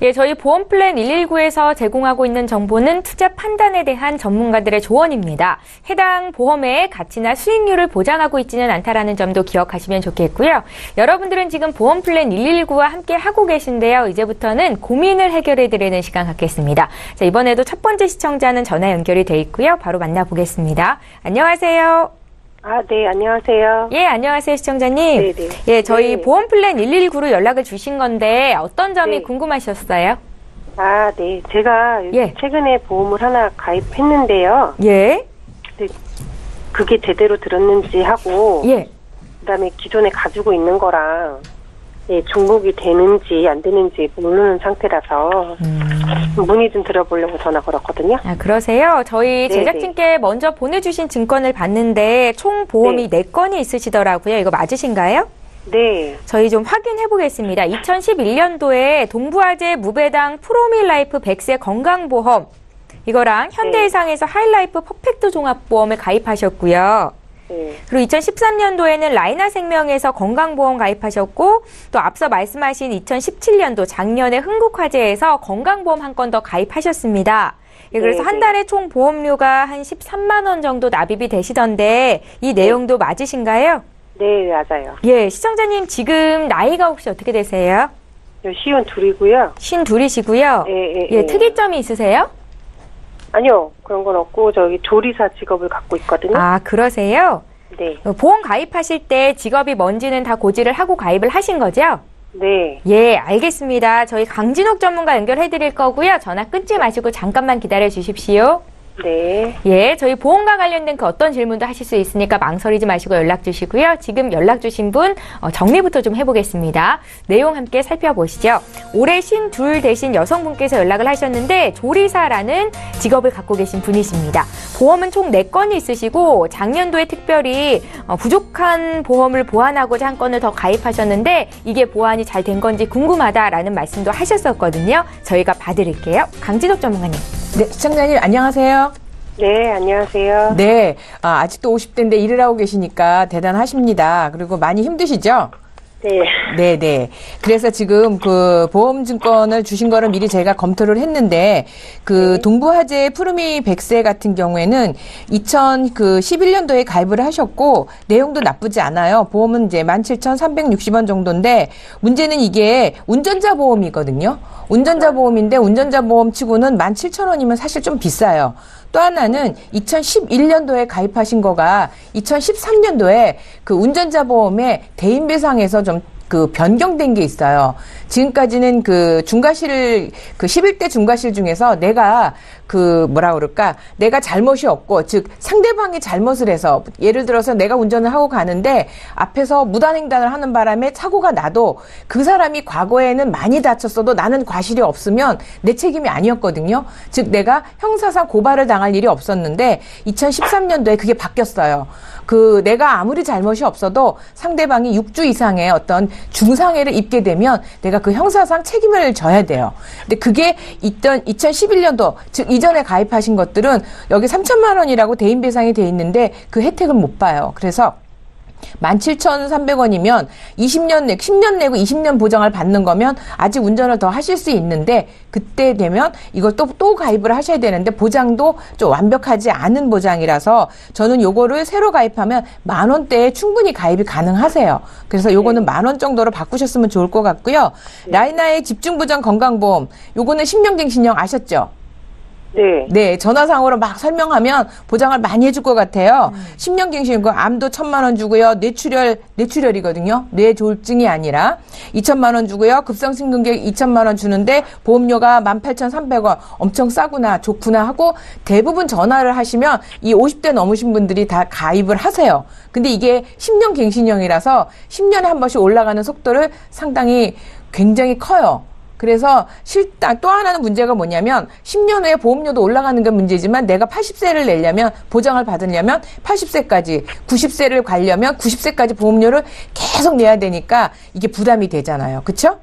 예, 저희 보험플랜 119에서 제공하고 있는 정보는 투자 판단에 대한 전문가들의 조언입니다. 해당 보험의 가치나 수익률을 보장하고 있지는 않다라는 점도 기억하시면 좋겠고요. 여러분들은 지금 보험플랜 119와 함께 하고 계신데요. 이제부터는 고민을 해결해드리는 시간 갖겠습니다. 자, 이번에도 첫 번째 시청자는 전화 연결이 돼 있고요. 바로 만나보겠습니다. 안녕하세요. 네, 안녕하세요. 예, 안녕하세요, 시청자님. 네네. 예, 저희 네. 보험플랜 119로 연락을 주신 건데 어떤 점이 네. 궁금하셨어요? 네. 제가 예. 최근에 보험을 하나 가입했는데요. 예, 그게 제대로 들었는지 하고, 예. 그다음에 기존에 가지고 있는 거랑, 중복이 되는지 안 되는지 모르는 상태라서 문의 좀 드려보려고 전화 걸었거든요. 아, 그러세요? 저희 네네. 제작진께 먼저 보내주신 증권을 봤는데 총 보험이 4건이 있으시더라고요. 이거 맞으신가요? 네. 저희 좀 확인해 보겠습니다. 2011년도에 동부화재 무배당 프로밀라이프 100세 건강보험 이거랑 현대해상에서 하이라이프 퍼펙트 종합보험을 가입하셨고요. 네. 그리고 2013년도에는 라이나생명에서 건강보험 가입하셨고 또 앞서 말씀하신 2017년도 작년에 흥국화재에서 건강보험 한 건 더 가입하셨습니다. 예, 그래서 한 달에 총 보험료가 한 13만 원 정도 납입이 되시던데 이 내용도 맞으신가요? 네, 맞아요. 예, 시청자님 지금 나이가 혹시 어떻게 되세요? 시원 둘이고요. 52시고요. 예. 특이점이 있으세요? 아니요, 그런 건 없고, 조리사 직업을 갖고 있거든요. 아, 그러세요? 네. 보험 가입하실 때 직업이 뭔지는 다 고지를 하고 가입을 하신 거죠? 네. 예, 알겠습니다. 저희 강진옥 전문가 연결해 드릴 거고요. 전화 끊지 마시고 잠깐만 기다려 주십시오. 네. 예, 저희 보험과 관련된 그 어떤 질문도 하실 수 있으니까 망설이지 마시고 연락 주시고요. 지금 연락 주신 분 정리부터 좀 해보겠습니다. 내용 함께 살펴보시죠. 올해 52 되신 여성분께서 연락을 하셨는데 조리사라는 직업을 갖고 계신 분이십니다. 보험은 총 4건이 있으시고 작년도에 특별히 부족한 보험을 보완하고자 한 건을 더 가입하셨는데 이게 보완이 잘 된 건지 궁금하다라는 말씀도 하셨었거든요. 저희가 봐드릴게요. 강진옥 전문가님. 네, 시청자님 안녕하세요. 네, 안녕하세요. 네, 아직도 50대인데 일을 하고 계시니까 대단하십니다. 그리고 많이 힘드시죠? 네. 네. 그래서 지금 그 보험증권을 주신 거를 미리 제가 검토를 했는데 그 동부화재 푸르미 100세 같은 경우에는 2011년도에 가입을 하셨고 내용도 나쁘지 않아요. 보험은 이제 17,360원 정도인데 문제는 이게 운전자 보험이거든요. 운전자 보험인데 운전자 보험 치고는 17,000원이면 사실 좀 비싸요. 또 하나는 2011년도에 가입하신 거가 2013년도에 그 운전자 보험의 대인배상에서 좀 그 변경된 게 있어요. 지금까지는 그 중과실, 그 11대 중과실 중에서 내가 그 뭐라 그럴까? 내가 잘못이 없고, 즉, 상대방이 잘못을 해서, 예를 들어서 내가 운전을 하고 가는데, 앞에서 무단횡단을 하는 바람에 사고가 나도 그 사람이 과거에는 많이 다쳤어도 나는 과실이 없으면 내 책임이 아니었거든요. 즉, 내가 형사상 고발을 당할 일이 없었는데, 2013년도에 그게 바뀌었어요. 그 내가 아무리 잘못이 없어도 상대방이 6주 이상의 어떤 중상해를 입게 되면 내가 그 형사상 책임을 져야 돼요. 근데 그게 있던 2011년도 즉 이전에 가입하신 것들은 여기 3천만 원이라고 대인배상이 돼 있는데 그 혜택을 못 봐요. 그래서 17,300원이면 10년 내고 20년 보장을 받는 거면 아직 운전을 더 하실 수 있는데 그때 되면 이걸 또 가입을 하셔야 되는데 보장도 좀 완벽하지 않은 보장이라서 저는 요거를 새로 가입하면 10,000원대에 충분히 가입이 가능하세요. 그래서 요거는 10,000원 정도로 바꾸셨으면 좋을 것 같고요. 라이나의 집중보장 건강보험 요거는 신명갱신형 아셨죠? 네, 전화상으로 막 설명하면 보장을 많이 해줄 것 같아요. 10년갱신이고 암도 1,000만 원 주고요. 뇌출혈이거든요. 뇌졸중이 아니라 2,000만 원 주고요. 급성심근경 2,000만 원 주는데 보험료가 18,300원. 엄청 싸구나, 좋구나 하고 대부분 전화를 하시면 이 50대 넘으신 분들이 다 가입을 하세요. 근데 이게 10년갱신형이라서 10년에 한 번씩 올라가는 속도를 상당히 굉장히 커요. 그래서 또 하나는 문제가 뭐냐면 10년 후에 보험료도 올라가는 게 문제지만 내가 80세를 내려면 보장을 받으려면 80세까지 90세를 가려면 90세까지 보험료를 계속 내야 되니까 이게 부담이 되잖아요. 그렇죠?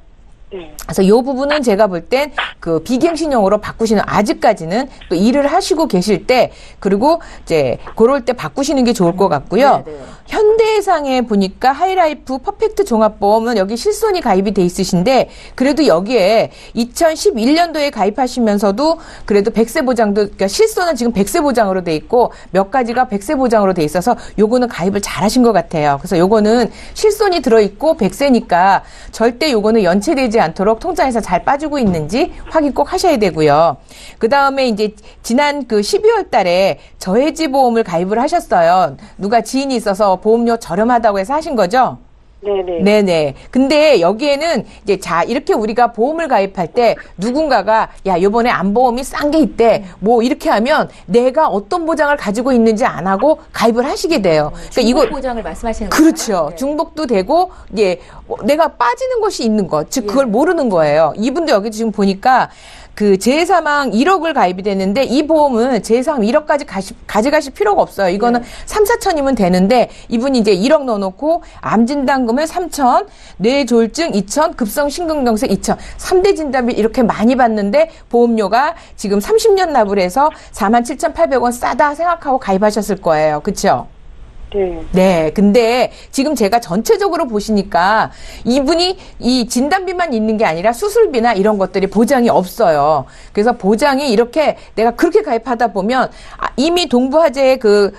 그래서 이 부분은 제가 볼 땐 그 비갱신형으로 바꾸시는 아직까지는 또 일을 하시고 계실 때 그리고 이제 그럴 때 바꾸시는 게 좋을 것 같고요. 현대해상에 보니까 하이라이프 퍼펙트 종합보험은 여기 실손이 가입이 돼 있으신데 그래도 여기에 2011년도에 가입하시면서도 그래도 100세 보장도 그러니까 실손은 지금 100세 보장으로 돼 있고 몇 가지가 100세 보장으로 돼 있어서 요거는 가입을 잘 하신 것 같아요. 그래서 요거는 실손이 들어 있고 100세니까 절대 요거는 연체되지 않도록 통장에서 잘 빠지고 있는지 확인 꼭 하셔야 되고요. 그다음에 이제 지난 그 12월 달에 저해지 보험을 가입을 하셨어요. 누가 지인이 있어서 보험료 저렴하다고 해서 하신 거죠? 네네. 네네. 근데 여기에는 이제 자, 이렇게 우리가 보험을 가입할 때 누군가가 야, 요번에 안보험이 싼 게 있대. 뭐 이렇게 하면 내가 어떤 보장을 가지고 있는지 안 하고 가입을 하시게 돼요. 그러니까 이거 보장을 말씀하시는 거죠? 그렇죠. 중복도 되고, 예, 내가 빠지는 것이 있는 것, 즉, 그걸 모르는 거예요. 이분도 여기 지금 보니까, 그 재해사망 1억을 가입이 됐는데 이 보험은 재해사망 1억까지 가져가실 필요가 없어요. 이거는 3, 4천이면 되는데 이분이 이제 1억 넣어놓고 암진단금을 3천, 뇌졸중 2천, 급성심근경색 2천, 3대 진단비 이렇게 많이 받는데 보험료가 지금 30년 납을 해서 47,800원 싸다 생각하고 가입하셨을 거예요. 그렇죠? 네. 네. 근데 지금 제가 전체적으로 보시니까 이분이 이 진단비만 있는 게 아니라 수술비나 이런 것들이 보장이 없어요. 그래서 보장이 이렇게 내가 그렇게 가입하다 보면 이미 동부화재의 그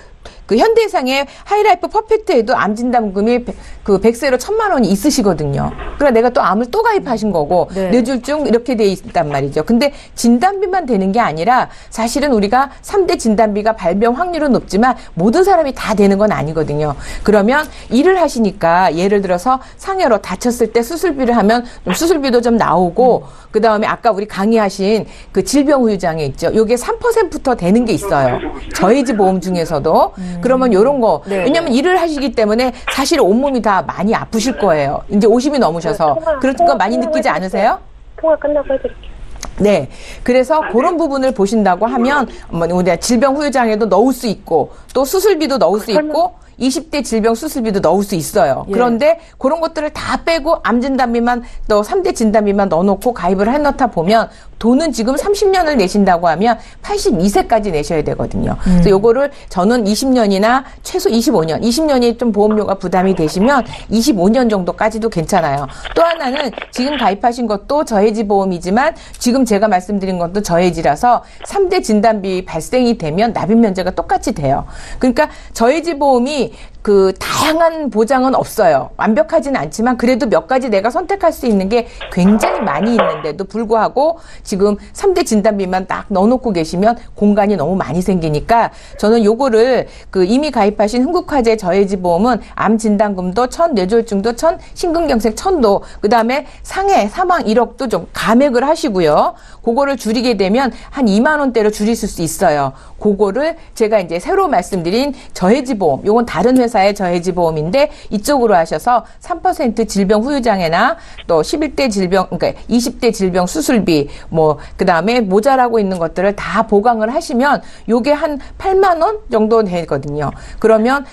현대해상의 하이라이프 퍼펙트에도 암 진단금이 그 100세로 1,000만 원이 있으시거든요. 그러니까 내가 또 암을 또 가입하신 거고 네. 뇌졸중 이렇게 돼 있단 말이죠. 근데 진단비만 되는 게 아니라 사실은 우리가 3대 진단비가 발병 확률은 높지만 모든 사람이 다 되는 건 아니거든요. 그러면 일을 하시니까 예를 들어서 상해로 다쳤을 때 수술비를 하면 좀 수술비도 좀 나오고 그다음에 아까 우리 강의하신 그 질병후유장애 있죠. 요게 3%부터 되는 게 있어요. 저해지 보험 중에서도. 그러면 요런 거. 네, 왜냐면 일을 하시기 때문에 사실 온몸이 다 많이 아프실 거예요. 이제 50이 넘으셔서. 그런 거 많이 느끼지 않으세요? 통화 끝나고 해드릴게요. 네. 그래서 그런 부분을 보신다고 하면 우리가 질병 후유장애도 넣을 수 있고 또 수술비도 넣을 수 있고 20대 질병 수술비도 넣을 수 있어요. 예. 그런데 그런 것들을 다 빼고 암 진단비만 또 3대 진단비만 넣어놓고 가입을 해놓다 보면 돈은 지금 30년을 내신다고 하면 82세까지 내셔야 되거든요. 그래서 요거를 저는 20년이나 최소 25년, 20년이 좀 보험료가 부담이 되시면 25년 정도까지도 괜찮아요. 또 하나는 지금 가입하신 것도 저해지 보험이지만 지금 제가 말씀드린 것도 저해지라서 3대 진단비 발생이 되면 납입 면제가 똑같이 돼요. 그러니까 저해지 보험이 그 다양한 보장은 없어요. 완벽하지는 않지만 그래도 몇 가지 내가 선택할 수 있는 게 굉장히 많이 있는데도 불구하고 지금 3대 진단비만 딱 넣어놓고 계시면 공간이 너무 많이 생기니까 저는 요거를 그 이미 가입하신 흥국화재 저해지 보험은 암 진단금도 1,000, 뇌졸중도 1,000, 심근경색 1,000도 그다음에 상해, 사망 1억도 좀 감액을 하시고요. 그거를 줄이게 되면 한 2만 원대로 줄이실 수 있어요. 그거를 제가 이제 새로 말씀드린 저해지 보험, 요건 다른 회사의 저해지 보험인데 이쪽으로 하셔서 3% 질병 후유장애나 또 11대 질병, 그러니까 20대 질병 수술비, 뭐 그다음에 모자라고 있는 것들을 다 보강을 하시면 요게 한 8만 원 정도 되거든요. 그러면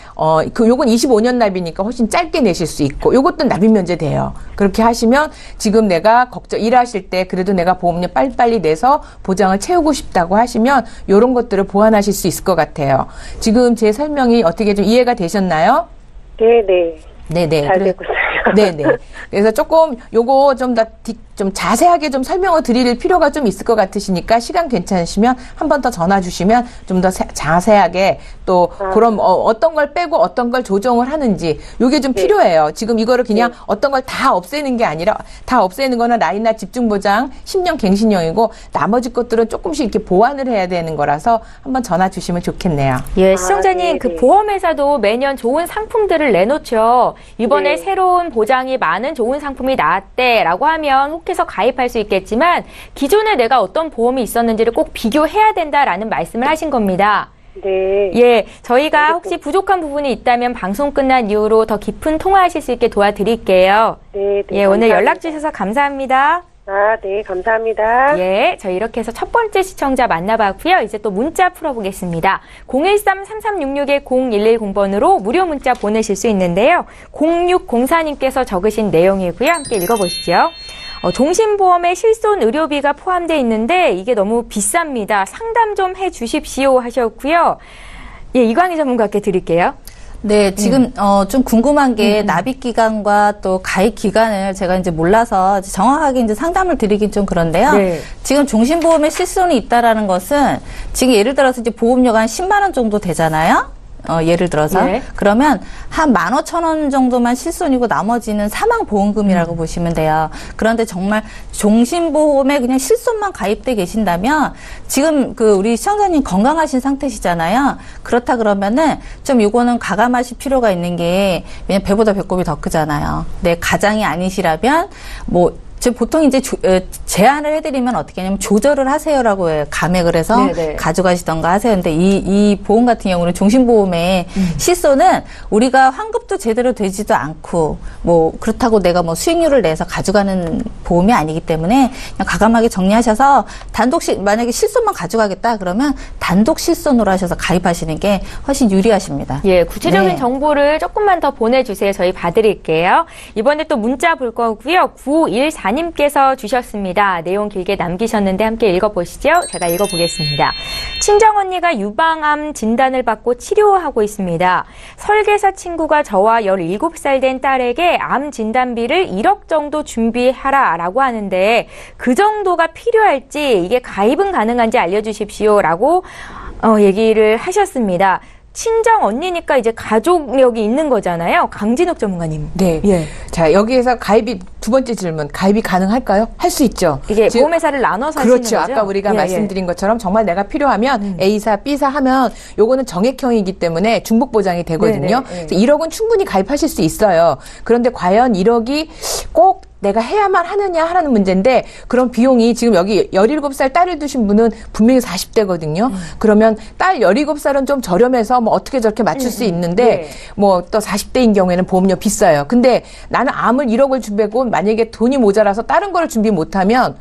요건 25년 납이니까 훨씬 짧게 내실 수 있고 요것도 납입 면제 돼요. 그렇게 하시면 지금 내가 일하실 때 그래도 내가 보험료 빨리빨리 내서 보장을 채우고 싶다고 하시면 요런 것들을 보완하실 수 있을 것 같아요. 지금 제 설명이 어떻게 좀 이해가 되셨나요? 네네. 네네. 잘 되고 있어요. 네네. 그래서 조금 요거 좀 자세하게 좀 설명을 드릴 필요가 좀 있을 것 같으시니까 시간 괜찮으시면 한 번 더 전화 주시면 좀 더 자세하게 또 그럼 어떤 걸 빼고 어떤 걸 조정을 하는지 요게 좀 필요해요. 지금 이거를 그냥 어떤 걸 다 없애는 게 아니라 다 없애는 거는 라인나 집중보장 10년 갱신형이고 나머지 것들은 조금씩 이렇게 보완을 해야 되는 거라서 한번 전화 주시면 좋겠네요. 예, 시청자님, 네네. 그 보험회사도 매년 좋은 상품들을 내놓죠. 이번에 네. 새로운 보장이 많은 좋은 상품이 나왔대라고 하면 혹해서 가입할 수 있겠지만 기존에 내가 어떤 보험이 있었는지를 꼭 비교해야 된다라는 말씀을 하신 겁니다. 네. 예, 저희가 혹시 부족한 부분이 있다면 방송 끝난 이후로 더 깊은 통화하실 수 있게 도와드릴게요. 네. 예, 오늘 연락 주셔서 감사합니다. 네. 감사합니다. 예, 저희 이렇게 해서 첫 번째 시청자 만나봤고요. 이제 또 문자 풀어보겠습니다. 013-3366-0110번으로 무료 문자 보내실 수 있는데요. 0604님께서 적으신 내용이고요. 함께 읽어보시죠. 종신보험에 실손 의료비가 포함되어 있는데 이게 너무 비쌉니다. 상담 좀 해주십시오 하셨고요. 예, 이광희 전문가께 드릴게요. 네, 지금 좀 궁금한 게 납입 기간과 또 가입 기간을 제가 이제 몰라서 정확하게 이제 상담을 드리긴 좀 그런데요. 네. 지금 종신보험에 실손이 있다라는 것은 지금 예를 들어서 이제 보험료가 한 10만 원 정도 되잖아요. 예를 들어서 네. 그러면 한 15,000원 정도만 실손이고 나머지는 사망보험금이라고 보시면 돼요. 그런데 정말 종신보험에 그냥 실손만 가입돼 계신다면 지금 우리 시청자님 건강하신 상태시잖아요. 그렇다 그러면은 좀 요거는 가감하실 필요가 있는 게 왜냐면 배보다 배꼽이 더 크잖아요. 내 가장이 아니시라면 보통 이제 제안을 해드리면 어떻게 하냐면 조절을 하세요라고 해요. 감액을 해서 네네. 가져가시던가 하세요. 근데 이 보험 같은 경우는 종신보험의 실손은 우리가 환급도 제대로 되지도 않고 그렇다고 내가 수익률을 내서 가져가는 보험이 아니기 때문에 그냥 가감하게 정리하셔서 만약에 실손만 가져가겠다 그러면 단독 실손으로 하셔서 가입하시는 게 훨씬 유리하십니다. 예, 구체적인 네. 정보를 조금만 더 보내주세요. 저희 봐드릴게요. 이번에 또 문자 볼 거고요. 914님께서 주셨습니다. 내용 길게 남기셨는데 함께 읽어보시죠. 제가 읽어보겠습니다. 친정언니가 유방암 진단을 받고 치료하고 있습니다. 설계사 친구가 저와 17살 된 딸에게 암 진단비를 1억 정도 준비하라라고 하는데 그 정도가 필요할지 이게 가입은 가능한지 알려주십시오라고 얘기를 하셨습니다. 친정 언니니까 이제 가족력이 있는 거잖아요. 강진욱 전문가님. 네. 예. 자, 여기에서 가입이 두 번째 질문. 가입이 가능할까요? 할 수 있죠. 이게 보험회사를 나눠서 하시는 그렇죠. 거죠? 아까 우리가 말씀드린 것처럼 정말 내가 필요하면 A사, B사 하면 요거는 정액형이기 때문에 중복 보장이 되거든요. 네네. 그래서 1억은 충분히 가입하실 수 있어요. 그런데 과연 1억이 꼭 내가 해야만 하느냐 하라는 문제인데 그런 비용이 지금 여기 17살 딸을 두신 분은 분명히 40대거든요. 그러면 딸 17살은 좀 저렴해서 어떻게 저렇게 맞출 수 있는데 네. 또 40대인 경우에는 보험료 비싸요. 근데 나는 암을 1억을 준비하고 만약에 돈이 모자라서 다른 거를 준비 못하면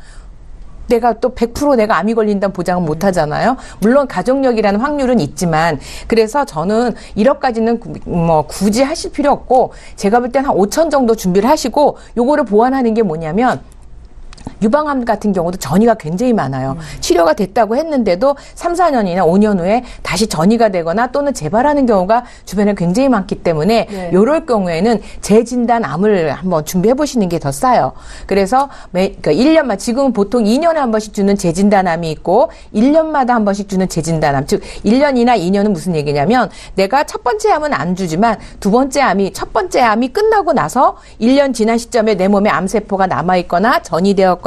내가 또 100% 내가 암이 걸린다는 보장은 못 하잖아요. 물론 가족력이라는 확률은 있지만 그래서 저는 1억까지는 굳이 하실 필요 없고 제가 볼 때는 한 5천 정도 준비를 하시고 요거를 보완하는 게 뭐냐면 유방암 같은 경우도 전이가 굉장히 많아요. 치료가 됐다고 했는데도 3, 4년이나 5년 후에 다시 전이가 되거나 또는 재발하는 경우가 주변에 굉장히 많기 때문에 요럴 경우에는 재진단암을 한번 준비해 보시는 게 더 싸요. 그래서 그러니까 1년만 지금은 보통 2년에 한 번씩 주는 재진단암이 있고 1년마다 한 번씩 주는 재진단암. 즉 1년이나 2년은 무슨 얘기냐면 내가 첫 번째 암은 안 주지만 두 번째 암이 첫 번째 암이 끝나고 나서 1년 지난 시점에 내 몸에 암세포가 남아 있거나 전이 되었거나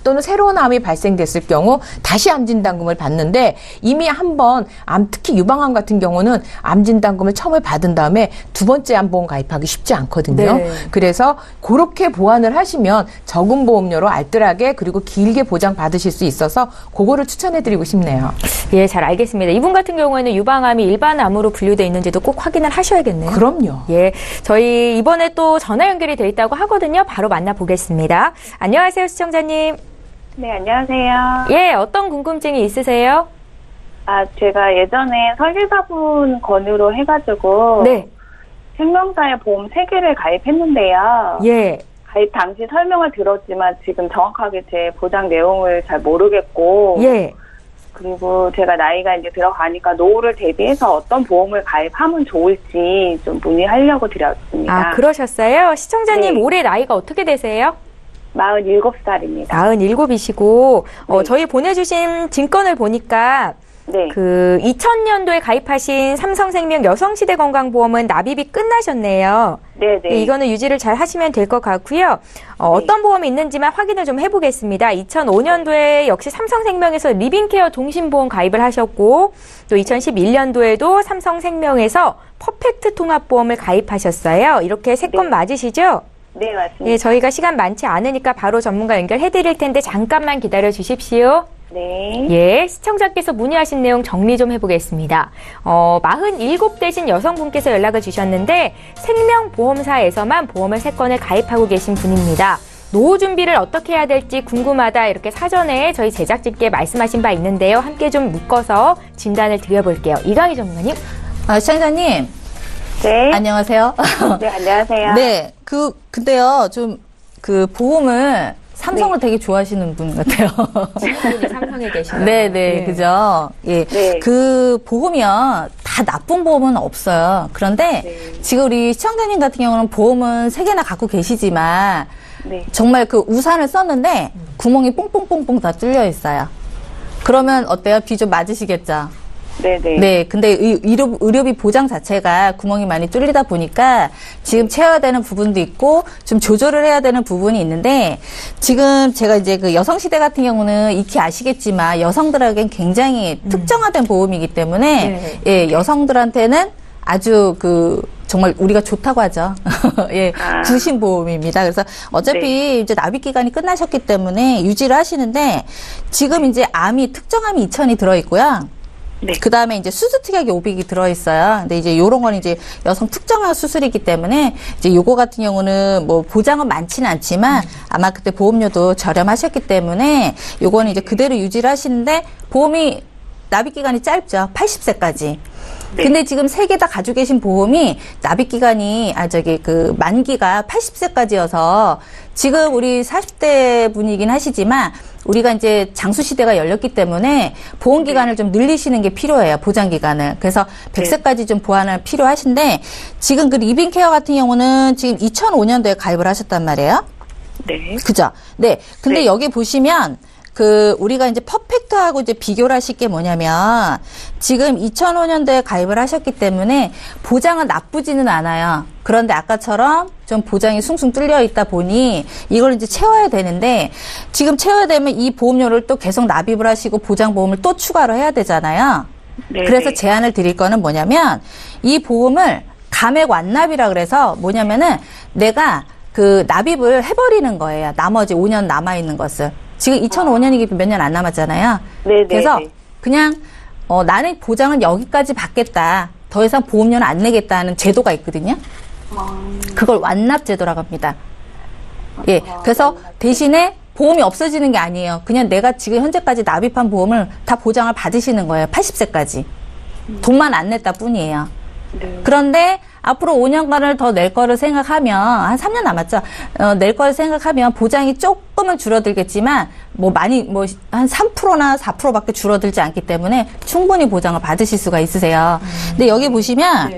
또는 새로운 암이 발생됐을 경우 다시 암진단금을 받는데 이미 한번 특히 유방암 같은 경우는 암진단금을 처음에 받은 다음에 두 번째 암보험 가입하기 쉽지 않거든요. 네. 그래서 그렇게 보완을 하시면 적은 보험료로 알뜰하게 그리고 길게 보장 받으실 수 있어서 그거를 추천해드리고 싶네요. 예, 잘 알겠습니다. 이분 같은 경우에는 유방암이 일반암으로 분류되어 있는지도 꼭 확인을 하셔야겠네요. 그럼요. 예, 저희 이번에 또 전화 연결이 돼 있다고 하거든요. 바로 만나보겠습니다. 안녕하세요, 시청자님. 네, 안녕하세요. 예, 어떤 궁금증이 있으세요? 제가 예전에 설계사분 권유로 해가지고 네. 생명사의 보험 3개를 가입했는데요. 예. 가입 당시 설명을 들었지만 지금 정확하게 제 보장 내용을 잘 모르겠고 예. 그리고 제가 나이가 이제 들어가니까 노후를 대비해서 어떤 보험을 가입하면 좋을지 좀 문의하려고 드렸습니다. 그러셨어요? 시청자님 네. 올해 나이가 어떻게 되세요? 47살입니다. 47이시고, 네. 저희 보내주신 증권을 보니까, 네. 2000년도에 가입하신 삼성생명 여성시대건강보험은 납입이 끝나셨네요. 네네. 네, 이거는 유지를 잘 하시면 될 것 같고요. 어떤 보험이 있는지만 확인을 좀 해보겠습니다. 2005년도에 역시 삼성생명에서 리빙케어 종신보험 가입을 하셨고, 또 2011년도에도 삼성생명에서 퍼펙트 통합보험을 가입하셨어요. 이렇게 3건 네. 맞으시죠? 네, 맞습니다. 예, 저희가 시간 많지 않으니까 바로 전문가 연결해 드릴 텐데 잠깐만 기다려 주십시오. 네. 예, 시청자께서 문의하신 내용 정리 좀 해보겠습니다. 47 되신 여성분께서 연락을 주셨는데 생명보험사에서만 보험을 3건을 가입하고 계신 분입니다. 노후 준비를 어떻게 해야 될지 궁금하다 이렇게 사전에 저희 제작진께 말씀하신 바 있는데요. 함께 좀 묶어서 진단을 드려볼게요. 이강희 전문가님. 시청자님. 네. 안녕하세요. 네, 안녕하세요. 네. 근데요, 보험을 삼성을 되게 좋아하시는 분 같아요. 분이 삼성에 계시나요? 네네, 그죠? 예. 네. 그 보험이요, 다 다 나쁜 보험은 없어요. 그런데 네. 지금 우리 시청자님 같은 경우는 보험은 3개나 갖고 계시지만 네. 정말 그 우산을 썼는데 구멍이 뽕뽕뽕뽕 다 뚫려 있어요. 그러면 어때요? 비 좀 맞으시겠죠? 네네. 네, 근데 의료비 보장 자체가 구멍이 많이 뚫리다 보니까 지금 채워야 되는 부분도 있고 좀 조절을 해야 되는 부분이 있는데 지금 제가 이제 그 여성시대 같은 경우는 익히 아시겠지만 여성들에겐 굉장히 특정화된 보험이기 때문에 예, 여성들한테는 아주 그 정말 우리가 좋다고 하죠. 예, 구신 보험입니다. 그래서 어차피 이제 납입 기간이 끝나셨기 때문에 유지를 하시는데 지금 이제 특정암이 2,000이 들어 있고요. 네. 그 다음에 이제 수술특약이 500이 들어있어요. 근데 이제 요런 건 이제 여성 특정화 수술이기 때문에 이제 요거 같은 경우는 뭐 보장은 많지는 않지만 아마 그때 보험료도 저렴하셨기 때문에 요거는 이제 그대로 유지를 하시는데 보험이 납입기간이 짧죠. 80세까지. 네. 근데 지금 3개 다 가지고 계신 보험이 납입기간이, 만기가 80세까지여서 지금 우리 40대 분이긴 하시지만 우리가 이제 장수시대가 열렸기 때문에 보험기간을 좀 늘리시는 게 필요해요. 보장기간을. 그래서 100세까지 좀 보완을 필요하신데 지금 그 리빙케어 같은 경우는 지금 2005년도에 가입을 하셨단 말이에요. 네. 그죠? 네. 근데 네. 여기 보시면 우리가 이제 퍼펙트하고 이제 비교를 하실 게 뭐냐면, 지금 2005년도에 가입을 하셨기 때문에 보장은 나쁘지는 않아요. 그런데 아까처럼 좀 보장이 숭숭 뚫려 있다 보니 이걸 이제 채워야 되는데, 지금 채워야 되면 이 보험료를 또 계속 납입을 하시고 보장보험을 또 추가로 해야 되잖아요. 네. 그래서 제안을 드릴 거는 뭐냐면, 이 보험을 감액 완납이라 그래서 뭐냐면은 내가 그 납입을 해버리는 거예요. 나머지 5년 남아있는 것을. 지금 2005년이기 몇 년 안 남았잖아요. 네, 그래서 네. 그냥 나는 보장은 여기까지 받겠다. 더 이상 보험료는 안 내겠다는 제도가 있거든요. 그걸 완납 제도라고 합니다. 예, 그래서 대신에 보험이 없어지는 게 아니에요. 그냥 내가 지금 현재까지 납입한 보험을 다 보장을 받으시는 거예요. 80세까지. 돈만 안 냈다 뿐이에요. 네. 그런데 앞으로 5년간을 더 낼 거를 생각하면, 한 3년 남았죠. 낼 거를 생각하면 보장이 조금은 줄어들겠지만, 한 3%나 4%밖에 줄어들지 않기 때문에 충분히 보장을 받으실 수가 있으세요. 근데 여기 보시면,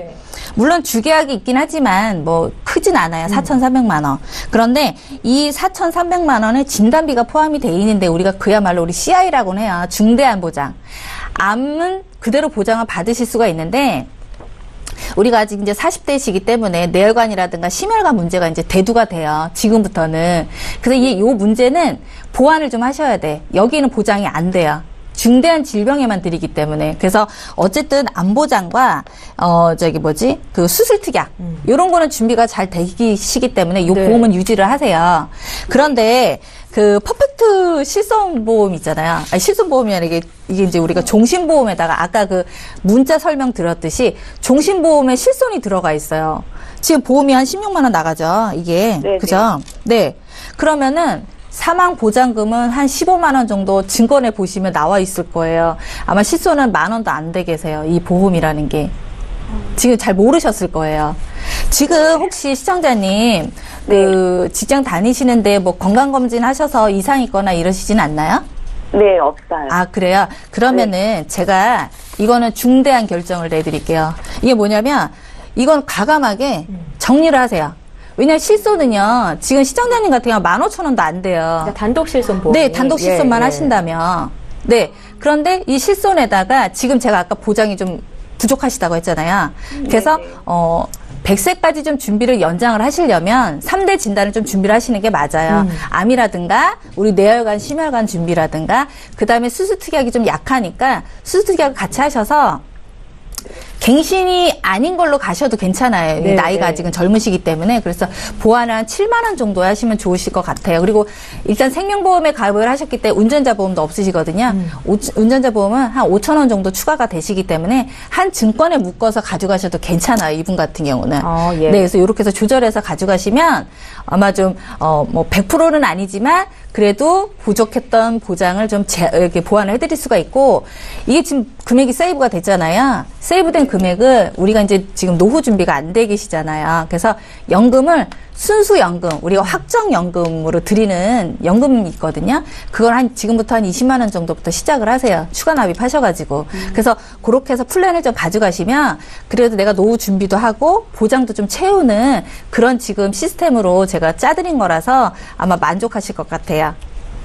물론 주계약이 있긴 하지만, 크진 않아요. 4,300만 원. 그런데 이 4,300만 원에 진단비가 포함이 돼 있는데, 우리가 그야말로 우리 CI라고는 해요. 중대한 보장. 암은 그대로 보장을 받으실 수가 있는데, 우리가 아직 이제 40대이시기 때문에 뇌혈관이라든가 심혈관 문제가 이제 대두가 돼요. 지금부터는. 그래서 요 문제는 보완을 좀 하셔야 돼. 여기는 보장이 안 돼요. 중대한 질병에만 드리기 때문에. 그래서 어쨌든 암보장과 그 수술특약 요런 거는 준비가 잘 되시기 때문에 요 보험은 유지를 하세요. 그런데 그 퍼펙트 실손보험 있잖아요. 실손보험이 아니라 이게 이제 우리가 종신보험에다가 아까 그 문자 설명 드렸듯이 종신보험에 실손이 들어가 있어요. 지금 보험이 한 16만 원 나가죠. 이게. 네네. 그죠? 네. 그러면은 사망 보장금은 한 15만 원 정도 증권에 보시면 나와 있을 거예요. 아마 실손은 10,000원도 안 되게 계세요. 이 보험이라는 게. 지금 잘 모르셨을 거예요. 지금 혹시 시청자님 그 직장 다니시는데 건강검진 하셔서 이상 있거나 이러시진 않나요? 네, 없어요. 아, 그래요? 그러면은 제가 이거는 중대한 결정을 내드릴게요. 이게 뭐냐면 이건 과감하게 정리를 하세요. 왜냐면 실손은요, 지금 시청자님 같은 경우 15,000원도 안 돼요. 그러니까 단독 실손 보험. 네, 단독 실손만 하신다면. 네. 그런데 이 실손에다가 지금 제가 아까 보장이 좀 부족하시다고 했잖아요. 그래서, 100세까지 좀 준비를 연장을 하시려면 3대 진단을 좀 준비를 하시는 게 맞아요. 암이라든가 우리 뇌혈관, 심혈관 준비라든가 그다음에 수술특약이 좀 약하니까 수술특약을 같이 하셔서 갱신이 아닌 걸로 가셔도 괜찮아요. 네, 나이가 네. 아직은 젊으시기 때문에. 그래서 보완을 한 7만 원 정도 하시면 좋으실 것 같아요. 그리고 일단 생명보험에 가입을 하셨기 때문에 운전자 보험도 없으시거든요. 운전자 보험은 한 5천 원 정도 추가가 되시기 때문에 한 증권에 묶어서 가져가셔도 괜찮아요. 이분 같은 경우는. 예. 네, 그래서 이렇게 해서 조절해서 가져가시면 아마 좀 100%는 아니지만 그래도 부족했던 보장을 좀 이렇게 보완을 해드릴 수가 있고, 이게 지금 금액이 세이브가 됐잖아요. 세이브된 금액을 우리가 이제 지금 노후 준비가 안 돼 계시잖아요. 그래서 연금을 순수 연금, 우리가 확정 연금으로 드리는 연금이 있거든요. 그걸 지금부터 한 20만 원 정도부터 시작을 하세요. 추가 납입하셔가지고. 그래서 그렇게 해서 플랜을 좀 가져가시면 그래도 내가 노후 준비도 하고 보장도 좀 채우는 그런 지금 시스템으로 제가 짜드린 거라서 아마 만족하실 것 같아요.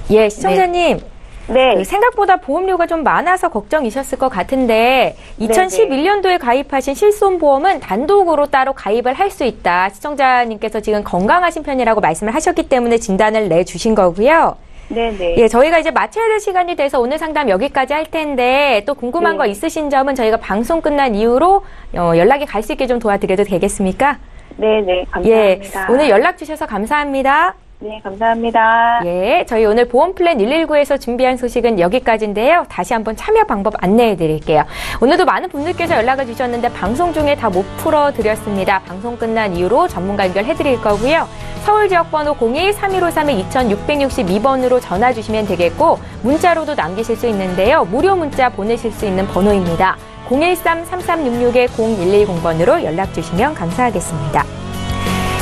예, 시청자님. 네. 그 생각보다 보험료가 좀 많아서 걱정이셨을 것 같은데 2011년도에 가입하신 실손보험은 단독으로 따로 가입을 할 수 있다. 시청자님께서 지금 건강하신 편이라고 말씀을 하셨기 때문에 진단을 내주신 거고요. 네네. 예, 저희가 이제 마쳐야 될 시간이 돼서 오늘 상담 여기까지 할 텐데 또 궁금한 네. 거 있으신 점은 저희가 방송 끝난 이후로 연락이 갈 수 있게 좀 도와드려도 되겠습니까? 네네. 예, 감사합니다. 오늘 연락 주셔서 감사합니다. 네, 감사합니다. 예, 저희 오늘 보험플랜 119에서 준비한 소식은 여기까지인데요. 다시 한번 참여 방법 안내해 드릴게요. 오늘도 많은 분들께서 연락을 주셨는데 방송 중에 다 못 풀어드렸습니다. 방송 끝난 이후로 전문가 연결해 드릴 거고요. 서울 지역번호 02-3153-2662번으로 전화 주시면 되겠고 문자로도 남기실 수 있는데요. 무료 문자 보내실 수 있는 번호입니다. 013-3366-0110번으로 연락 주시면 감사하겠습니다.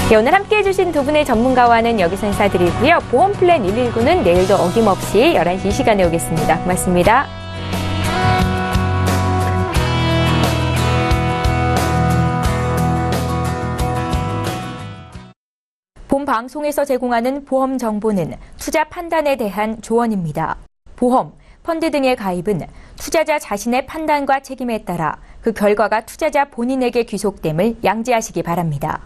네, 오늘 함께해 주신 두 분의 전문가와는 여기서 인사드리고요. 보험플랜 119는 내일도 어김없이 11시 이 시간에 오겠습니다. 고맙습니다. 본 방송에서 제공하는 보험 정보는 투자 판단에 대한 조언입니다. 보험, 펀드 등의 가입은 투자자 자신의 판단과 책임에 따라 그 결과가 투자자 본인에게 귀속됨을 양지하시기 바랍니다.